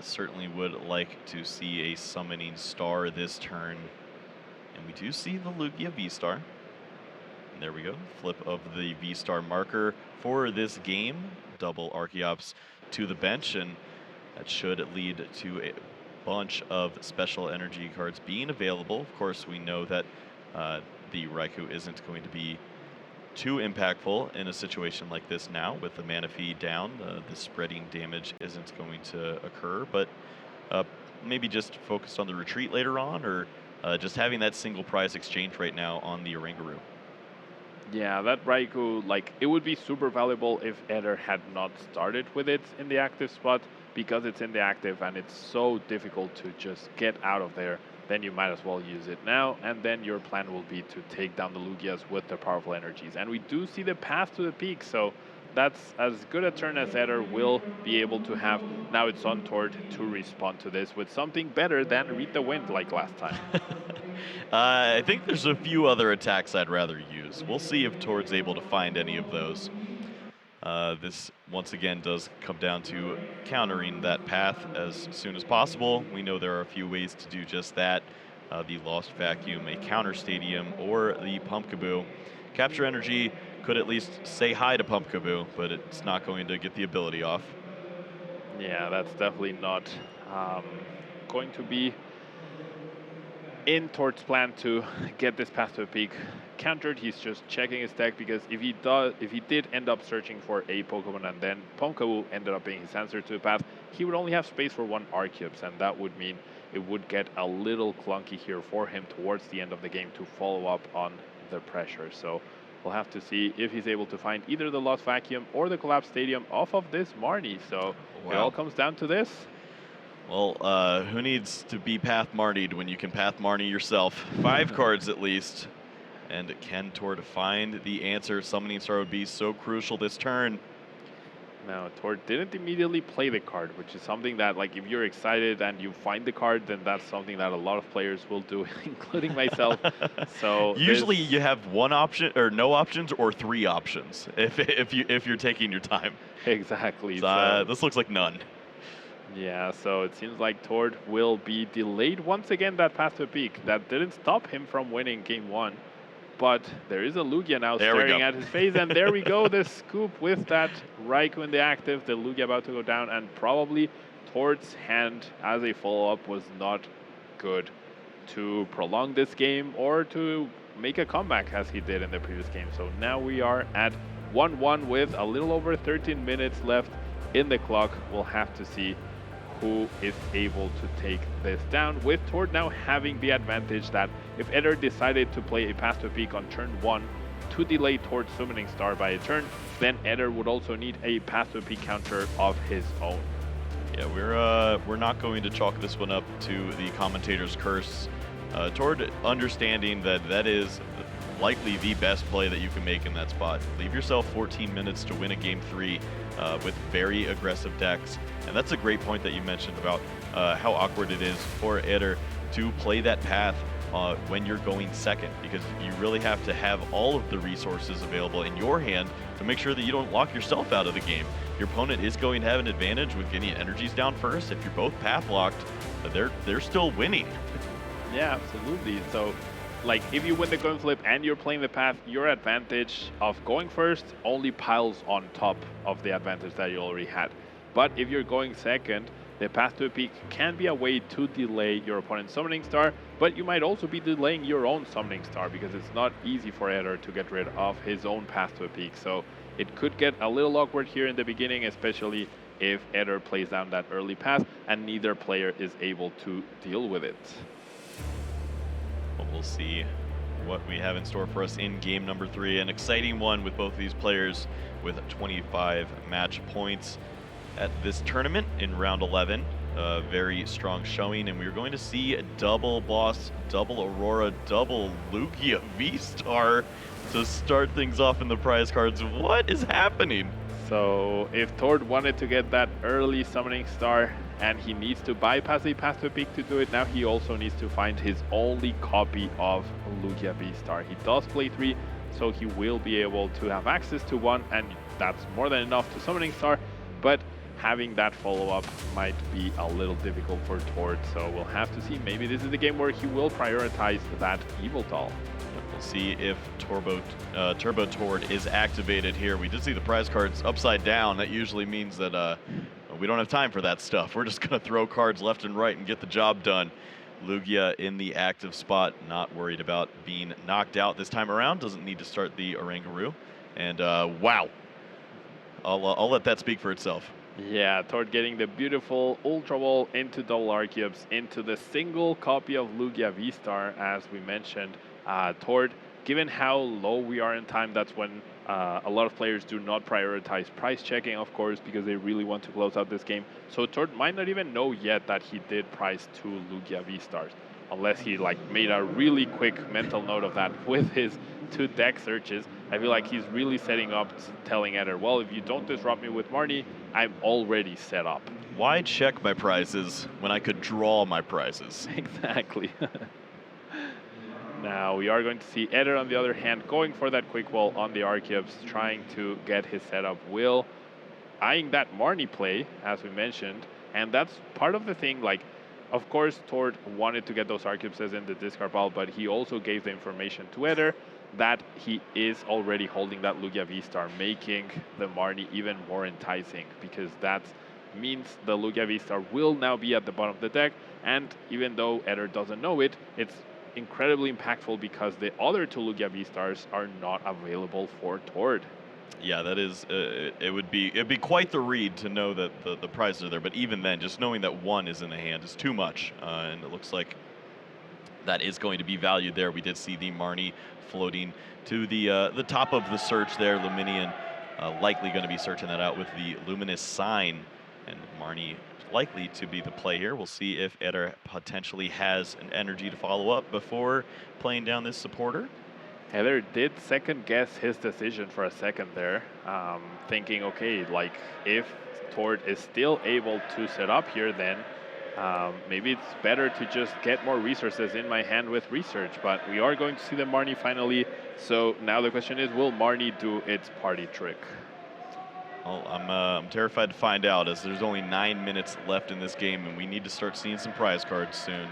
Certainly would like to see a Summoning Star this turn. And we do see the Lugia V-Star. And there we go, flip of the V-Star marker for this game. Double Archeops to the bench, and that should lead to a bunch of special energy cards being available. Of course, we know that the Raikou isn't going to be too impactful in a situation like this now. With the Manaphy down, the spreading damage isn't going to occur, but maybe just focused on the retreat later on, or just having that single prize exchange right now on the Oranguru. Yeah, that Raikou, like, it would be super valuable if Eder had not started with it in the active spot, because it's in the active and it's so difficult to just get out of there. Then you might as well use it now, and then your plan will be to take down the Lugias with their powerful energies. And we do see the path to the peak, so that's as good a turn as Eder will be able to have. Now it's on Tord to respond to this with something better than Read the Wind like last time. I think there's a few other attacks I'd rather use. We'll see if Tord's able to find any of those. This, once again, does come down to countering that path as soon as possible. We know there are a few ways to do just that. The Lost Vacuum, a Counter Stadium, or the Pumpkaboo. Capture Energy could at least say hi to Pumpkaboo, but it's not going to get the ability off. Yeah, that's definitely not going to be in Tord's plan to get this Path to the Peak countered. He's just checking his deck, because if he did end up searching for a Pokemon and then Pumpkaboo ended up being his answer to the path, he would only have space for 1 Arceus, and that would mean it would get a little clunky here for him towards the end of the game to follow up on the pressure. So we'll have to see if he's able to find either the Lost Vacuum or the Collapsed Stadium off of this Marnie. So It all comes down to this. Well, who needs to be Path Marnied when you can Path Marnie yourself? 5 cards at least. And can Tord find the answer? Summoning Star would be so crucial this turn. Now, Tord didn't immediately play the card, which is something that, like, if you're excited and you find the card, then that's something that a lot of players will do, including myself. So usually you have 1 option, or no options, or 3 options if you're taking your time. Exactly. So, this looks like none. Yeah, so it seems like Tord will be delayed once again. That Path to the Peak that didn't stop him from winning game 1. But there is a Lugia now staring at his face, and there we go, the scoop with that Raikou in the active, the Lugia about to go down, and probably Tord's hand as a follow-up was not good to prolong this game or to make a comeback as he did in the previous game. So now we are at 1-1 with a little over 13 minutes left in the clock. We'll have to see who is able to take this down, with Tord now having the advantage that if Eder decided to play a Path to Peak on turn 1 to delay Tord's Summoning Star by a turn, then Eder would also need a Path to Peak counter of his own. Yeah, we're not going to chalk this one up to the commentator's curse. Tord understanding that is likely the best play that you can make in that spot. Leave yourself 14 minutes to win a game 3 with very aggressive decks. And that's a great point that you mentioned about how awkward it is for Eder to play that path when you're going second, because you really have to have all of the resources available in your hand to make sure that you don't lock yourself out of the game. your opponent is going to have an advantage with getting energies down first. If you're both path locked, they're still winning. Yeah, absolutely. So, like, if you win the coin flip and you're playing the path, your advantage of going first only piles on top of the advantage that you already had. But if you're going second, the path to a peak can be a way to delay your opponent's summoning star, but you might also be delaying your own summoning star because it's not easy for Eder to get rid of his own path to a peak. So it could get a little awkward here in the beginning, especially if Eder plays down that early path and neither player is able to deal with it. But we'll see what we have in store for us in game number 3. An exciting one with both of these players with 25 match points at this tournament in round 11. A very strong showing, and we're going to see a double boss, double Aurora, double Lugia V-Star to start things off in the prize cards. What is happening? So if Tord wanted to get that early summoning star and he needs to bypass the path to peak to do it, now he also needs to find his only copy of Lugia V-Star. He does play 3, so he will be able to have access to 1, and that's more than enough to summoning star, but having that follow-up might be a little difficult for Tord, so we'll have to see. Maybe this is the game where he will prioritize that Evil Doll. We'll see if Turbo Tord is activated here. We did see the prize cards upside down. That usually means that we don't have time for that stuff. We're just going to throw cards left and right and get the job done. Lugia in the active spot, not worried about being knocked out this time around. Doesn't need to start the Orangaroo. And wow, I'll let that speak for itself. Yeah, Tord getting the beautiful Ultra Ball into double Archeops, into the single copy of Lugia V-Star, as we mentioned. Tord, given how low we are in time, that's when a lot of players do not prioritize price checking, of course, because they really want to close out this game. So Tord might not even know yet that he did price 2 Lugia V-Stars, unless he made a really quick mental note of that with his 2 deck searches. I feel like he's really setting up, telling Eder, well, if you don't disrupt me with Marnie, I'm already set up. Why check my prizes when I could draw my prizes? Exactly. Now we are going to see Eder, on the other hand, going for that quick wall on the Archeops, trying to get his setup. Will eyeing that Marnie play, as we mentioned, and that's part of the thing. Of course, Tord wanted to get those Archeopses in the discard pile, but he also gave the information to Eder that he is already holding that Lugia V-Star, making the Marnie even more enticing, because that means the Lugia V-Star will now be at the bottom of the deck, and even though Eder doesn't know it, it's incredibly impactful because the other 2 Lugia V-Stars are not available for Tord. Yeah, that is, it'd be quite the read to know that the prizes are there, but even then, just knowing that 1 is in the hand is too much, and it looks like that is going to be valued there. We did see the Marnie floating to the top of the search there. Luminian likely going to be searching that out with the Luminous Sign, and Marnie likely to be the play here. We'll see if Eder potentially has an energy to follow up before playing down this supporter. Eder did second guess his decision for a second there, thinking, okay, if Tord is still able to set up here, then maybe it's better to just get more resources in my hand with research. But we are going to see the Marnie finally. So now the question is, will Marnie do its party trick? Well, I'm terrified to find out, as there's only 9 minutes left in this game, and we need to start seeing some prize cards soon.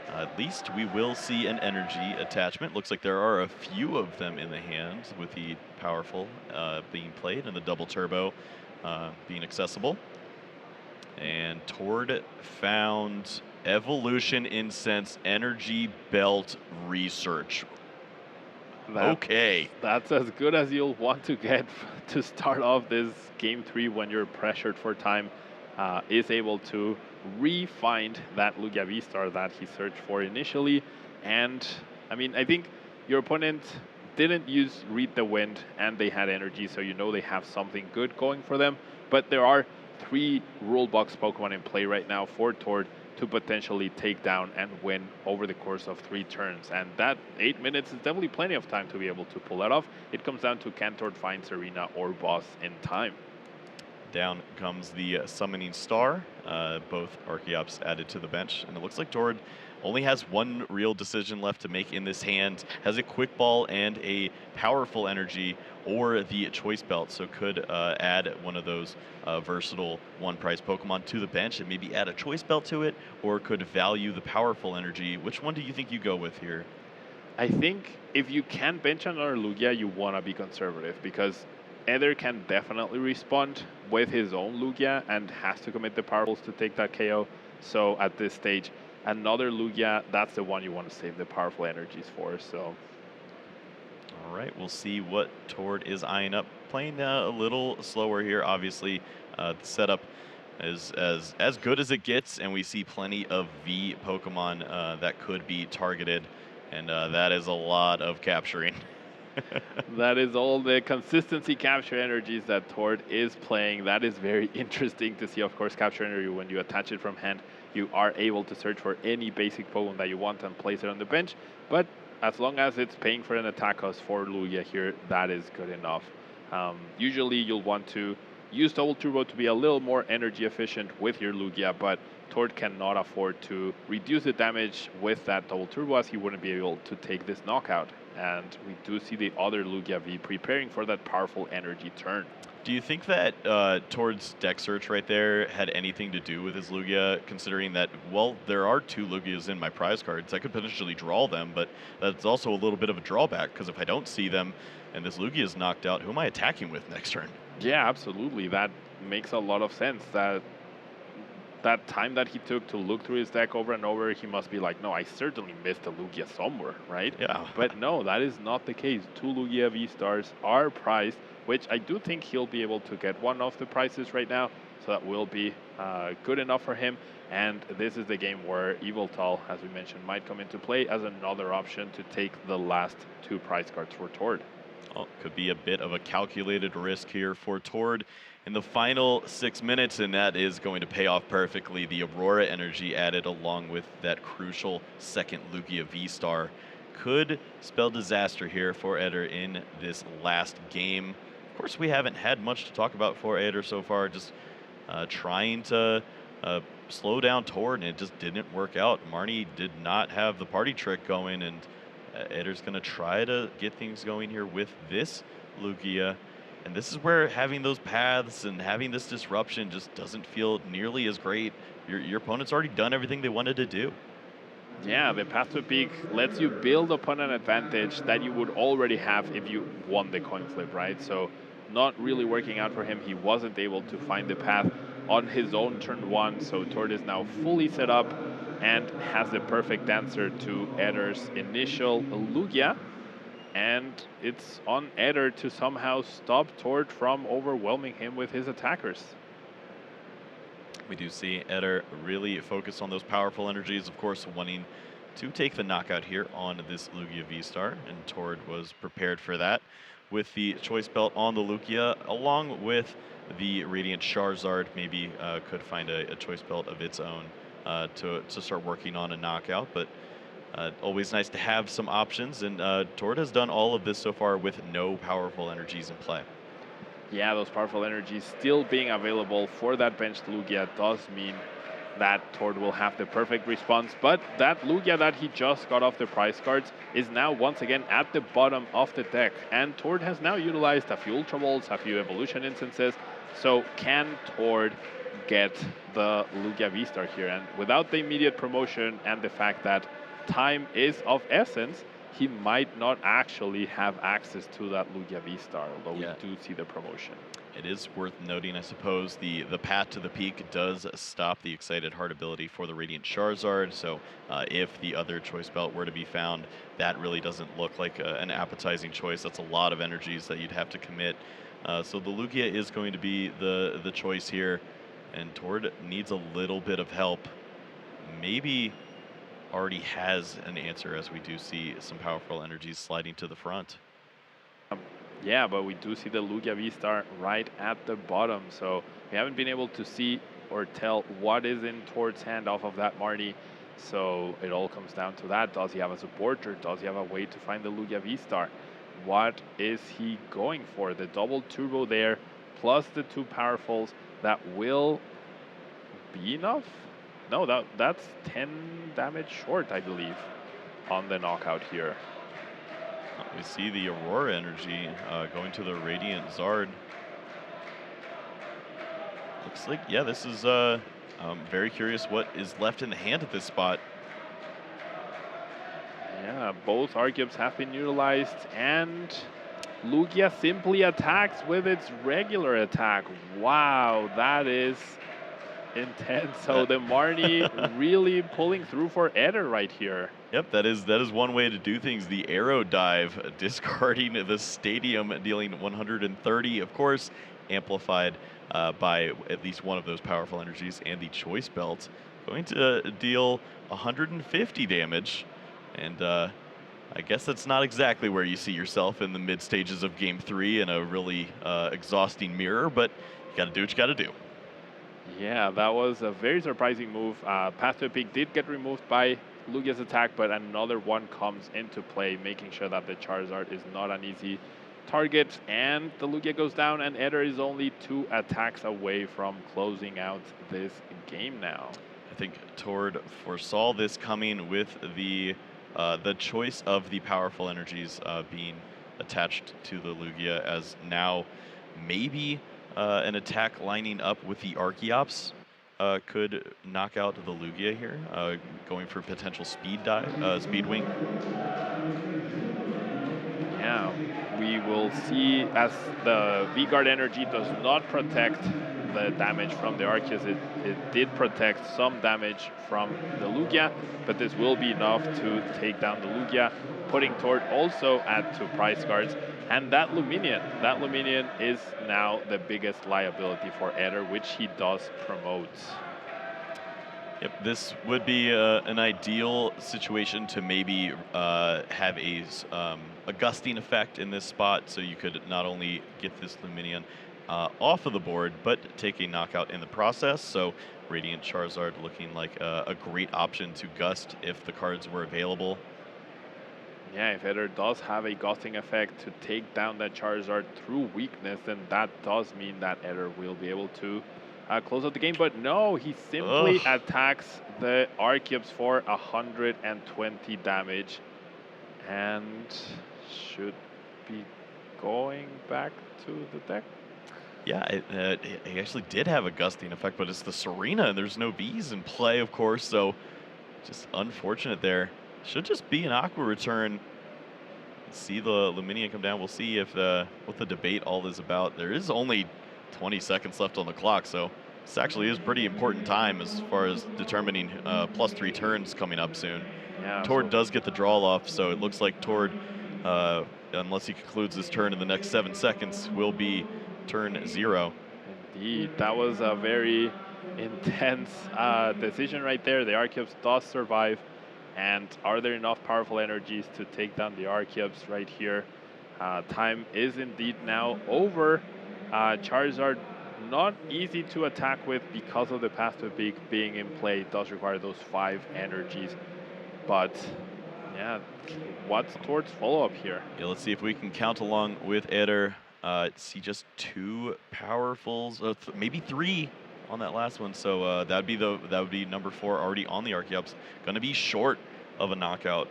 At least we will see an energy attachment. Looks like there are a few of them in the hand, with the powerful being played and the double turbo being accessible. And Tord found Evolution Incense Energy Belt Research. Okay. That's as good as you'll want to get to start off this game 3 when you're pressured for time. Is able to re-find that Lugia V-Star that he searched for initially. And I mean, I think your opponent didn't read the wind, and they had energy, so you know they have something good going for them. But there are 3 rule box Pokemon in play right now for Tord to potentially take down and win over the course of 3 turns. And that 8 minutes is definitely plenty of time to be able to pull that off. It comes down to can Tord find Serena or Boss in time. Down comes the Summoning Star, both Archeops added to the bench, and it looks like Tord only has one real decision left to make in this hand, has a quick ball and a powerful energy or the choice belt, so could add one of those versatile one price Pokemon to the bench and maybe add a choice belt to it, or could value the powerful energy. Which one do you think you go with here? I think if you can bench another Lugia, you want to be conservative because Eder can definitely respond with his own Lugia and has to commit the powerfuls to take that KO. So at this stage, another Lugia, that's the one you want to save the powerful energies for. So all right, we'll see what Tord is eyeing up. Playing a little slower here, obviously. The setup is as good as it gets, and we see plenty of V Pokemon that could be targeted, and that is a lot of capturing. that is all the consistency capture energies that Tord is playing. That is very interesting to see. Of course, capture energy, when you attach it from hand, you are able to search for any basic Pokemon that you want and place it on the bench. But as long as it's paying for an attack cost for Lugia here, that is good enough. Usually you'll want to use Double Turbo to be a little more energy efficient with your Lugia, but Tord cannot afford to reduce the damage with that Double Turbo as he wouldn't be able to take this knockout. And we do see the other Lugia V preparing for that powerful energy turn. Do you think that Tord's deck search right there had anything to do with his Lugia, considering that, well, there are 2 Lugias in my prize cards. I could potentially draw them, but that's also a little bit of a drawback, because if I don't see them and this Lugia is knocked out, who am I attacking with next turn? Yeah, absolutely. That makes a lot of sense. That time that he took to look through his deck over and over, he must be like, no, I certainly missed a Lugia somewhere, right? Yeah. But no, that is not the case. 2 Lugia V-Stars are priced, which I do think he'll be able to get one of the prices right now, so that will be good enough for him. And this is the game where Yveltal, as we mentioned, might come into play as another option to take the last 2 prize cards for Tord. Well, could be a bit of a calculated risk here for Tord in the final 6 minutes, and that is going to pay off perfectly. The Aurora energy added along with that crucial second Lugia V-Star could spell disaster here for Eder in this last game. Of course, we haven't had much to talk about for Eder so far, just trying to slow down Tord, and it just didn't work out. Marnie did not have the party trick going, and Eder's going to try to get things going here with this Lugia. And this is where having those paths and having this disruption just doesn't feel nearly as great. Your opponent's already done everything they wanted to do. Yeah, the path to peak lets you build upon an advantage that you would already have if you won the coin flip, right? So not really working out for him. He wasn't able to find the path on his own turn 1. So Tord is now fully set up and has the perfect answer to Eder's initial Lugia. And it's on Eder to somehow stop Tord from overwhelming him with his attackers. We do see Eder really focus on those powerful energies, of course, wanting to take the knockout here on this Lugia V-Star, and Tord was prepared for that with the choice belt on the Lugia, along with the Radiant Charizard. Maybe could find a choice belt of its own to start working on a knockout, but always nice to have some options, and Tord has done all of this so far with no powerful energies in play. Yeah, those powerful energies still being available for that benched Lugia does mean that Tord will have the perfect response, but that Lugia that he just got off the prize cards is now once again at the bottom of the deck, and Tord has now utilized a few Ultra Balls, a few Evolution Instances, so can Tord get the Lugia V-Star here? And without the immediate promotion and the fact that time is of essence, he might not actually have access to that Lugia V-Star, although we do see the promotion. It is worth noting, I suppose, the path to the peak does stop the Excited Heart ability for the Radiant Charizard, so if the other choice belt were to be found, that really doesn't look like an appetizing choice. That's a lot of energies that you'd have to commit. So the Lugia is going to be the choice here, and Tord needs a little bit of help. Maybe already has an answer, as we do see some powerful energies sliding to the front. Yeah, but we do see the Lugia V-Star right at the bottom, so we haven't been able to see or tell what is in Tord's hand off of that Marnie. So it all comes down to that. Does he have a support, or does he have a way to find the Lugia V-Star? What is he going for? The double turbo there, plus the 2 powerfuls, that will be enough? No, that's 10 damage short, I believe, on the knockout here. We see the Aurora energy going to the Radiant Zard. Looks like, yeah, this is I'm very curious what is left in the hand at this spot. Yeah, both Archeops have been utilized, and Lugia simply attacks with its regular attack. Wow, that is intense. So the Marnie really pulling through for Eder right here. Yep, that is one way to do things. The arrow dive, discarding the stadium, dealing 130, of course, amplified by at least one of those powerful energies, and the choice belt going to deal 150 damage. And I guess that's not exactly where you see yourself in the mid stages of Game 3 in a really exhausting mirror, but you got to do what you got to do. Yeah, that was a very surprising move. Path to Peak did get removed by Lugia's attack, but another one comes into play, making sure that the Charizard is not an easy target. And the Lugia goes down, and Eder is only 2 attacks away from closing out this game now. I think Tord foresaw this coming with the choice of the powerful energies being attached to the Lugia, as now maybe an attack lining up with the Archeops could knock out the Lugia here, going for potential speed wing. Yeah, we will see as the V-Guard energy does not protect the damage from the Arceus. It did protect some damage from the Lugia, but this will be enough to take down the Lugia, putting Tord also at 2 price cards. And that Luminion is now the biggest liability for Eder, which he does promote. Yep, this would be an ideal situation to maybe have a gusting effect in this spot, so you could not only get this Luminion off of the board, but take a knockout in the process. So Radiant Charizard looking like a great option to gust if the cards were available. Yeah, if Eder does have a gusting effect to take down that Charizard through weakness, then that does mean that Eder will be able to close out the game. But no, he simply attacks the Archeops for 120 damage and should be going back to the deck. Yeah, he actually did have a gusting effect, but it's the Serena, and there's no Vs in play, of course, so just unfortunate there. Should just be an Aqua return. See the Luminion come down. We'll see if what the debate all is about. There is only 20 seconds left on the clock, so this actually is pretty important time as far as determining +3 turns coming up soon. Yeah, Tord does get the draw off, so it looks like Tord, unless he concludes this turn in the next 7 seconds, will be turn 0. Indeed, that was a very intense decision right there. The Archeops does survive. And are there enough powerful energies to take down the Archeops right here? Time is indeed now over. Charizard not easy to attack with because of the Path to Peak being in play. It does require those 5 energies. But yeah, what's Tord's follow-up here? Yeah, let's see if we can count along with Eder. See just 2 powerfuls, maybe 3 on that last one. So that would be number 4 already on the Archeops. Going to be short of a knockout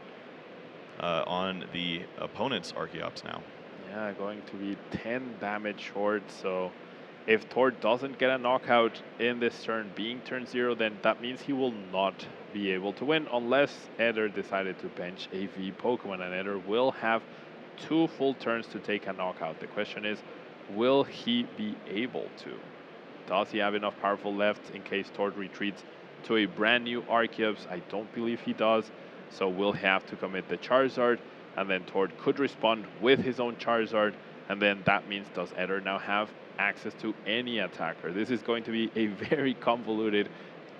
on the opponent's Archeops now. Yeah, going to be 10 damage short. So if Tord doesn't get a knockout in this turn, being turn 0, then that means he will not be able to win unless Eder decided to bench a V Pokemon, and Eder will have 2 full turns to take a knockout. The question is, will he be able to? Does he have enough powerful left in case Tord retreats to a brand new Archeops? I don't believe he does. So we'll have to commit the Charizard, and then Tord could respond with his own Charizard, and then that means does Eder now have access to any attacker? This is going to be a very convoluted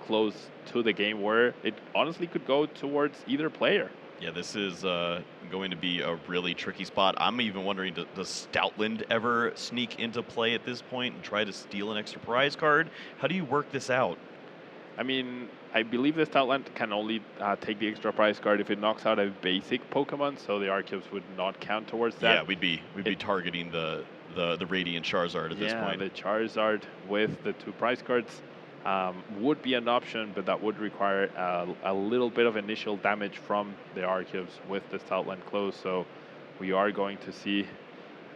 close to the game where it honestly could go towards either player. Yeah, this is going to be a really tricky spot. I'm even wondering, does Stoutland ever sneak into play at this point and try to steal an extra prize card? How do you work this out? I mean, I believe the Stoutland can only take the extra prize card if it knocks out a basic Pokemon, so the Archeops would not count towards that. Yeah, we'd be targeting the Radiant Charizard at this point. Yeah, the Charizard with the 2 prize cards. would be an option, but that would require a little bit of initial damage from the Arceus with the Stoutland close. So we are going to see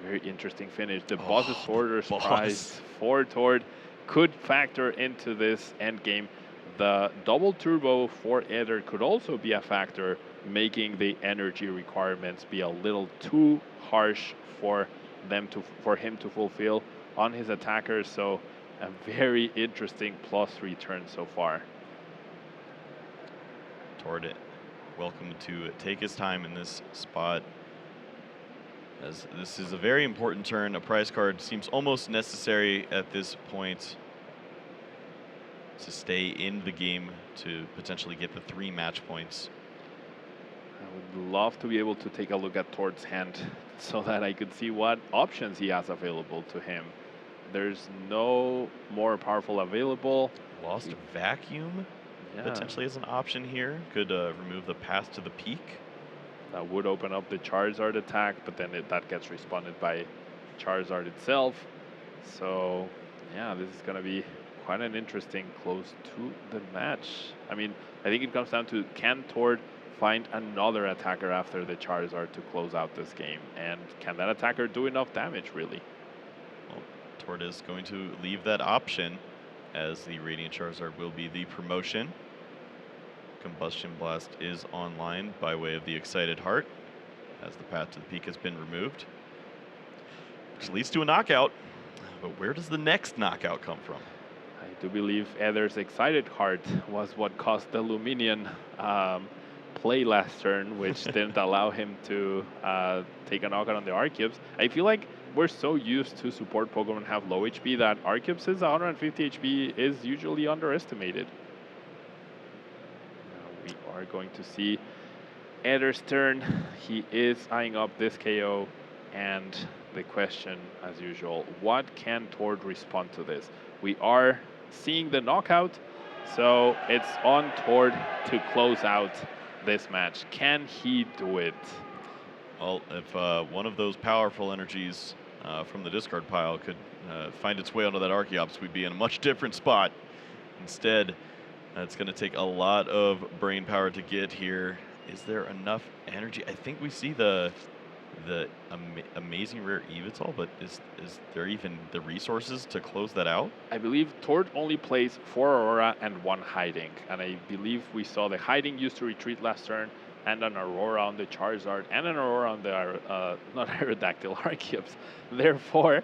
a very interesting finish. The boss's Sorter's prize for Tord could factor into this end game. The double turbo for Eder could also be a factor, making the energy requirements be a little too harsh for him to fulfill on his attackers. So a very interesting +3 turn so far. Tord, welcome to take his time in this spot, as this is a very important turn. A prize card seems almost necessary at this point to stay in the game, to potentially get the 3 match points. I would love to be able to take a look at Tord's hand so that I could see what options he has available to him. There's no more powerful available. Lost Vacuum potentially as an option here. Could remove the path to the peak. That would open up the Charizard attack, but then that gets responded by Charizard itself. So yeah, this is going to be quite an interesting close to the match. I mean, I think it comes down to, can Tord find another attacker after the Charizard to close out this game? And can that attacker do enough damage, really? Well, Tord is going to leave that option, as the Radiant Charizard will be the promotion. Combustion Blast is online by way of the Excited Heart, as the path to the peak has been removed, which leads to a knockout. But where does the next knockout come from? I do believe Eder's Excited Heart was what caused the Luminion play last turn, which didn't allow him to take a knockout on the Arceus. I feel like we're so used to support Pokemon have low HP that Arceus' 150 HP is usually underestimated. Now we are going to see Eder's turn. He is eyeing up this KO, and the question, as usual, what can Tord respond to this? We are seeing the knockout, so it's on Tord to close out this match. Can he do it? Well, if one of those powerful energies from the discard pile could find its way onto that Archeops, we'd be in a much different spot. Instead, it's going to take a lot of brain power to get here. Is there enough energy? I think we see the amazing rare Evital, but is there even the resources to close that out? I believe Tord only plays 4 Aurora and 1 Hiding, and I believe we saw the Hiding used to retreat last turn, and an Aurora on the Charizard, and an Aurora on the not Aerodactyl, Arceus. Therefore,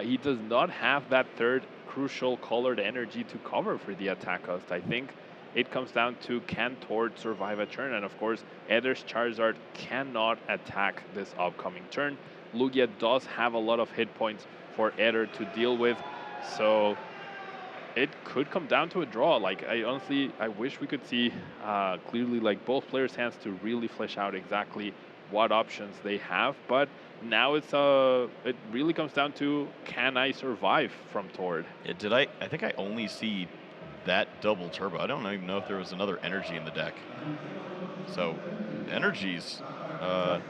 he does not have that third crucial colored energy to cover for the attack cost. I think it comes down to, can Tord survive a turn? And of course, Eder's Charizard cannot attack this upcoming turn. Lugia does have a lot of hit points for Eder to deal with, so it could come down to a draw. Like, I wish we could see clearly, like, both players' hands to really flesh out exactly what options they have. But now it really comes down to, can I survive from Tord? Yeah, I think I only see that double turbo. I don't even know if there was another energy in the deck. So energies. Well,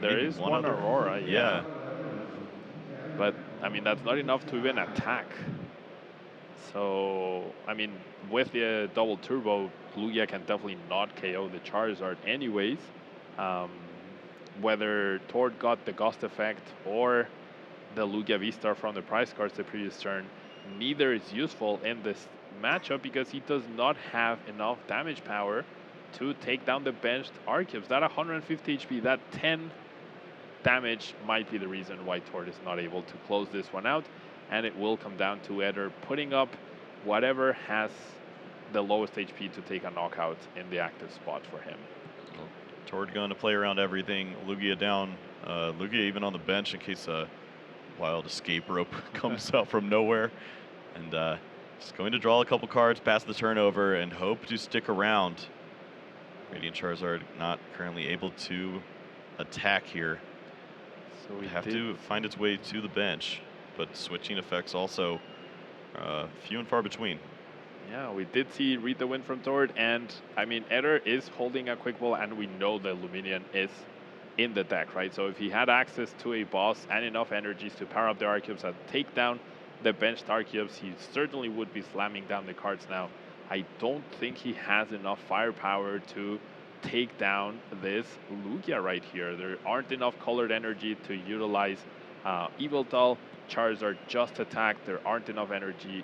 there is one other Aurora, yeah. But I mean, that's not enough to even attack. So I mean, with the double turbo, Lugia can definitely not KO the Charizard anyways. Whether Tord got the Ghost effect or the Lugia V-Star from the prize cards the previous turn, neither is useful in this matchup because he does not have enough damage power to take down the benched Arceus. That 150 HP, that 10 damage might be the reason why Tord is not able to close this one out, and it will come down to Eder putting up whatever has the lowest HP to take a knockout in the active spot for him. Well, Tord going to play around everything. Lugia down. Lugia even on the bench in case a wild escape rope comes out from nowhere. And just going to draw a couple cards, pass the turnover, and hope to stick around. Radiant Charizard not currently able to attack here. So we have to find its way to the bench, but switching effects also few and far between. Yeah, we did see Read the Wind from Tord, and I mean, Eder is holding a Quick Ball, and we know the Luminion is in the deck, right? So if he had access to a boss and enough energies to power up the Arceus at takedown, the benched Arceus, he certainly would be slamming down the cards now. I don't think he has enough firepower to take down this Lugia right here. There aren't enough colored energy to utilize Yveltal. Charizard just attacked. There aren't enough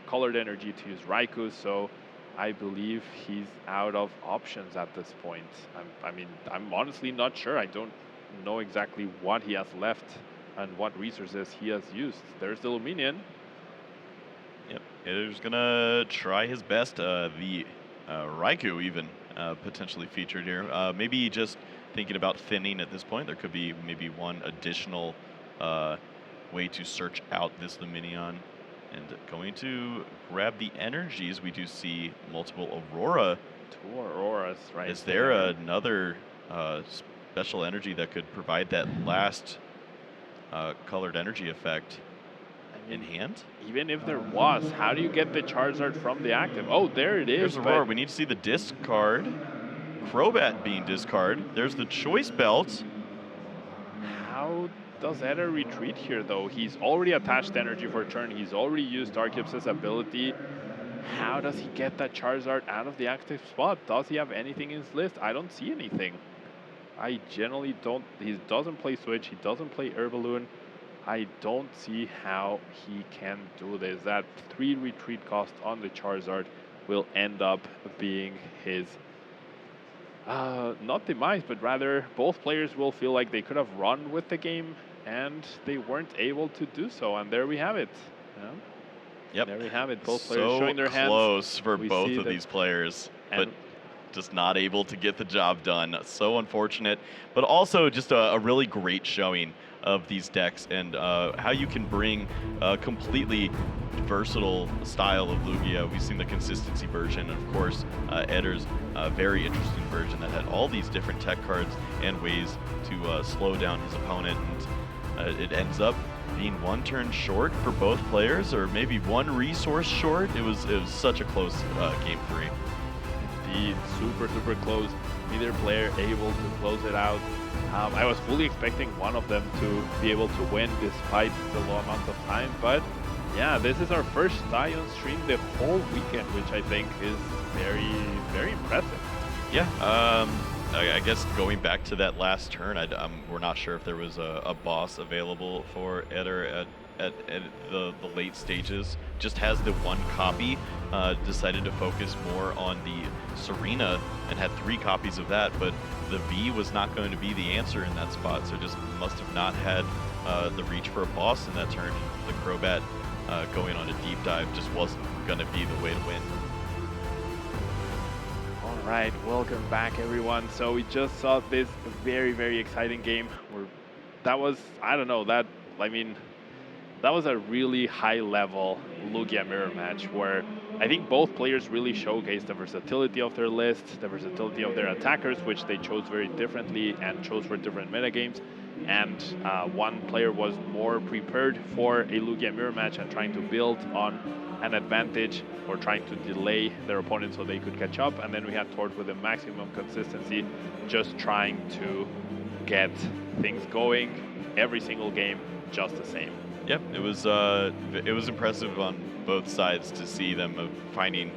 colored energy to use Raikou, so I believe he's out of options at this point. I'm honestly not sure. I don't know exactly what he has left and what resources he has used. There's the Luminion. Yep, Eder's gonna try his best. The Raikou even potentially featured here. Maybe just thinking about thinning at this point. There could be maybe one additional way to search out this Luminion. And going to grab the energies, we do see multiple Aurora. 2 Auroras, right? Is there another special energy that could provide that last colored energy effect in hand? Even if there was, how do you get the Charizard from the active? Oh, there it is. There's Aurora. We need to see the discard. Crobat being discard. There's the Choice Belt. How does Eder retreat here, though? He's already attached energy for a turn. He's already used Arceus' ability. How does he get that Charizard out of the active spot? Does he have anything in his list? I don't see anything. I generally don't. He doesn't play Switch. He doesn't play Herballoon. I don't see how he can do this. That 3 retreat cost on the Charizard will end up being his, not demise, but rather both players will feel like they could have run with the game and they weren't able to do so. And there we have it. Yeah. Yep. There we have it. Both players showing their hands. So close for both of these players, but just not able to get the job done. So unfortunate, but also just a really great showing of these decks and how you can bring a completely versatile style of Lugia. We've seen the consistency version, and of course Eder's very interesting version that had all these different tech cards and ways to slow down his opponent, and it ends up being 1 turn short for both players, or maybe 1 resource short. It was such a close game 3. Indeed, super close. Neither player able to close it out. I was fully expecting one of them to be able to win despite the low amount of time, but yeah, this is our first tie on stream the whole weekend, which I think is very impressive. Yeah, I guess going back to that last turn, we're not sure if there was a boss available for Eder at the late stages. Just has the 1 copy, decided to focus more on the Serena and had 3 copies of that, but the V was not going to be the answer in that spot, so just must have not had the reach for a boss in that turn. The Crobat going on a deep dive just wasn't going to be the way to win. All right, welcome back everyone. So we just saw this very exciting game where that was, I don't know, that was a really high level Lugia mirror match where I think both players really showcased the versatility of their list, the versatility of their attackers, which they chose very differently and chose for different metagames. And one player was more prepared for a Lugia mirror match and trying to build on an advantage or trying to delay their opponent so they could catch up. And then we had Tord with the maximum consistency, just trying to get things going every single game just the same. Yep, it was impressive on both sides to see them finding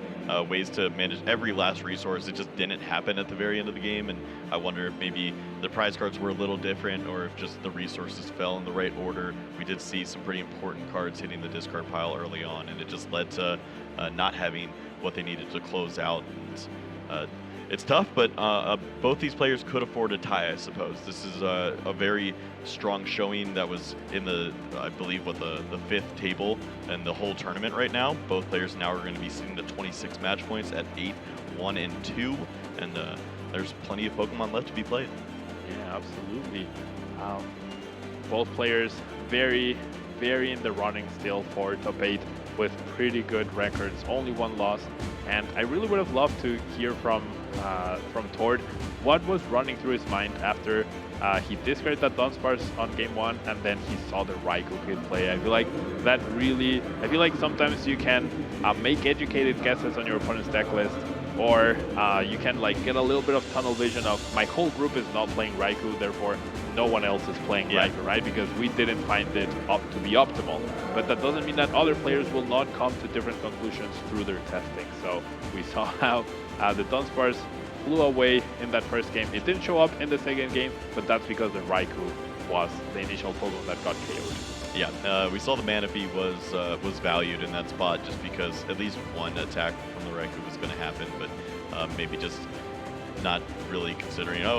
ways to manage every last resource. It just didn't happen at the very end of the game, and I wonder if maybe the prize cards were a little different or if just the resources fell in the right order. We did see some pretty important cards hitting the discard pile early on, and it just led to not having what they needed to close out. And, it's tough, but both these players could afford a tie, I suppose. This is a very strong showing that was in the, I believe, the 5th table and the whole tournament right now. Both players now are going to be sitting at 26 match points at 8, 1, and 2, and there's plenty of Pokemon left to be played. Yeah, absolutely. Both players very in the running still for top 8 with pretty good records, only 1 loss. And I really would have loved to hear from Tord what was running through his mind after he discarded that Dunsparce on game 1 and then he saw the Raikou kid play. I feel like sometimes you can make educated guesses on your opponent's deck list, or you can like get a little bit of tunnel vision of my whole group is not playing Raikou, therefore no one else is playing Raikou, right? Because we didn't find it up to be optimal. But that doesn't mean that other players will not come to different conclusions through their testing. So we saw how the Dunsparce flew away in that first game. It didn't show up in the second game, but that's because the Raikou was the initial Pokemon that got KO'd. Yeah, we saw the Manaphy was valued in that spot just because at least one attack from the Raikou was going to happen, but maybe just not really considering, oh,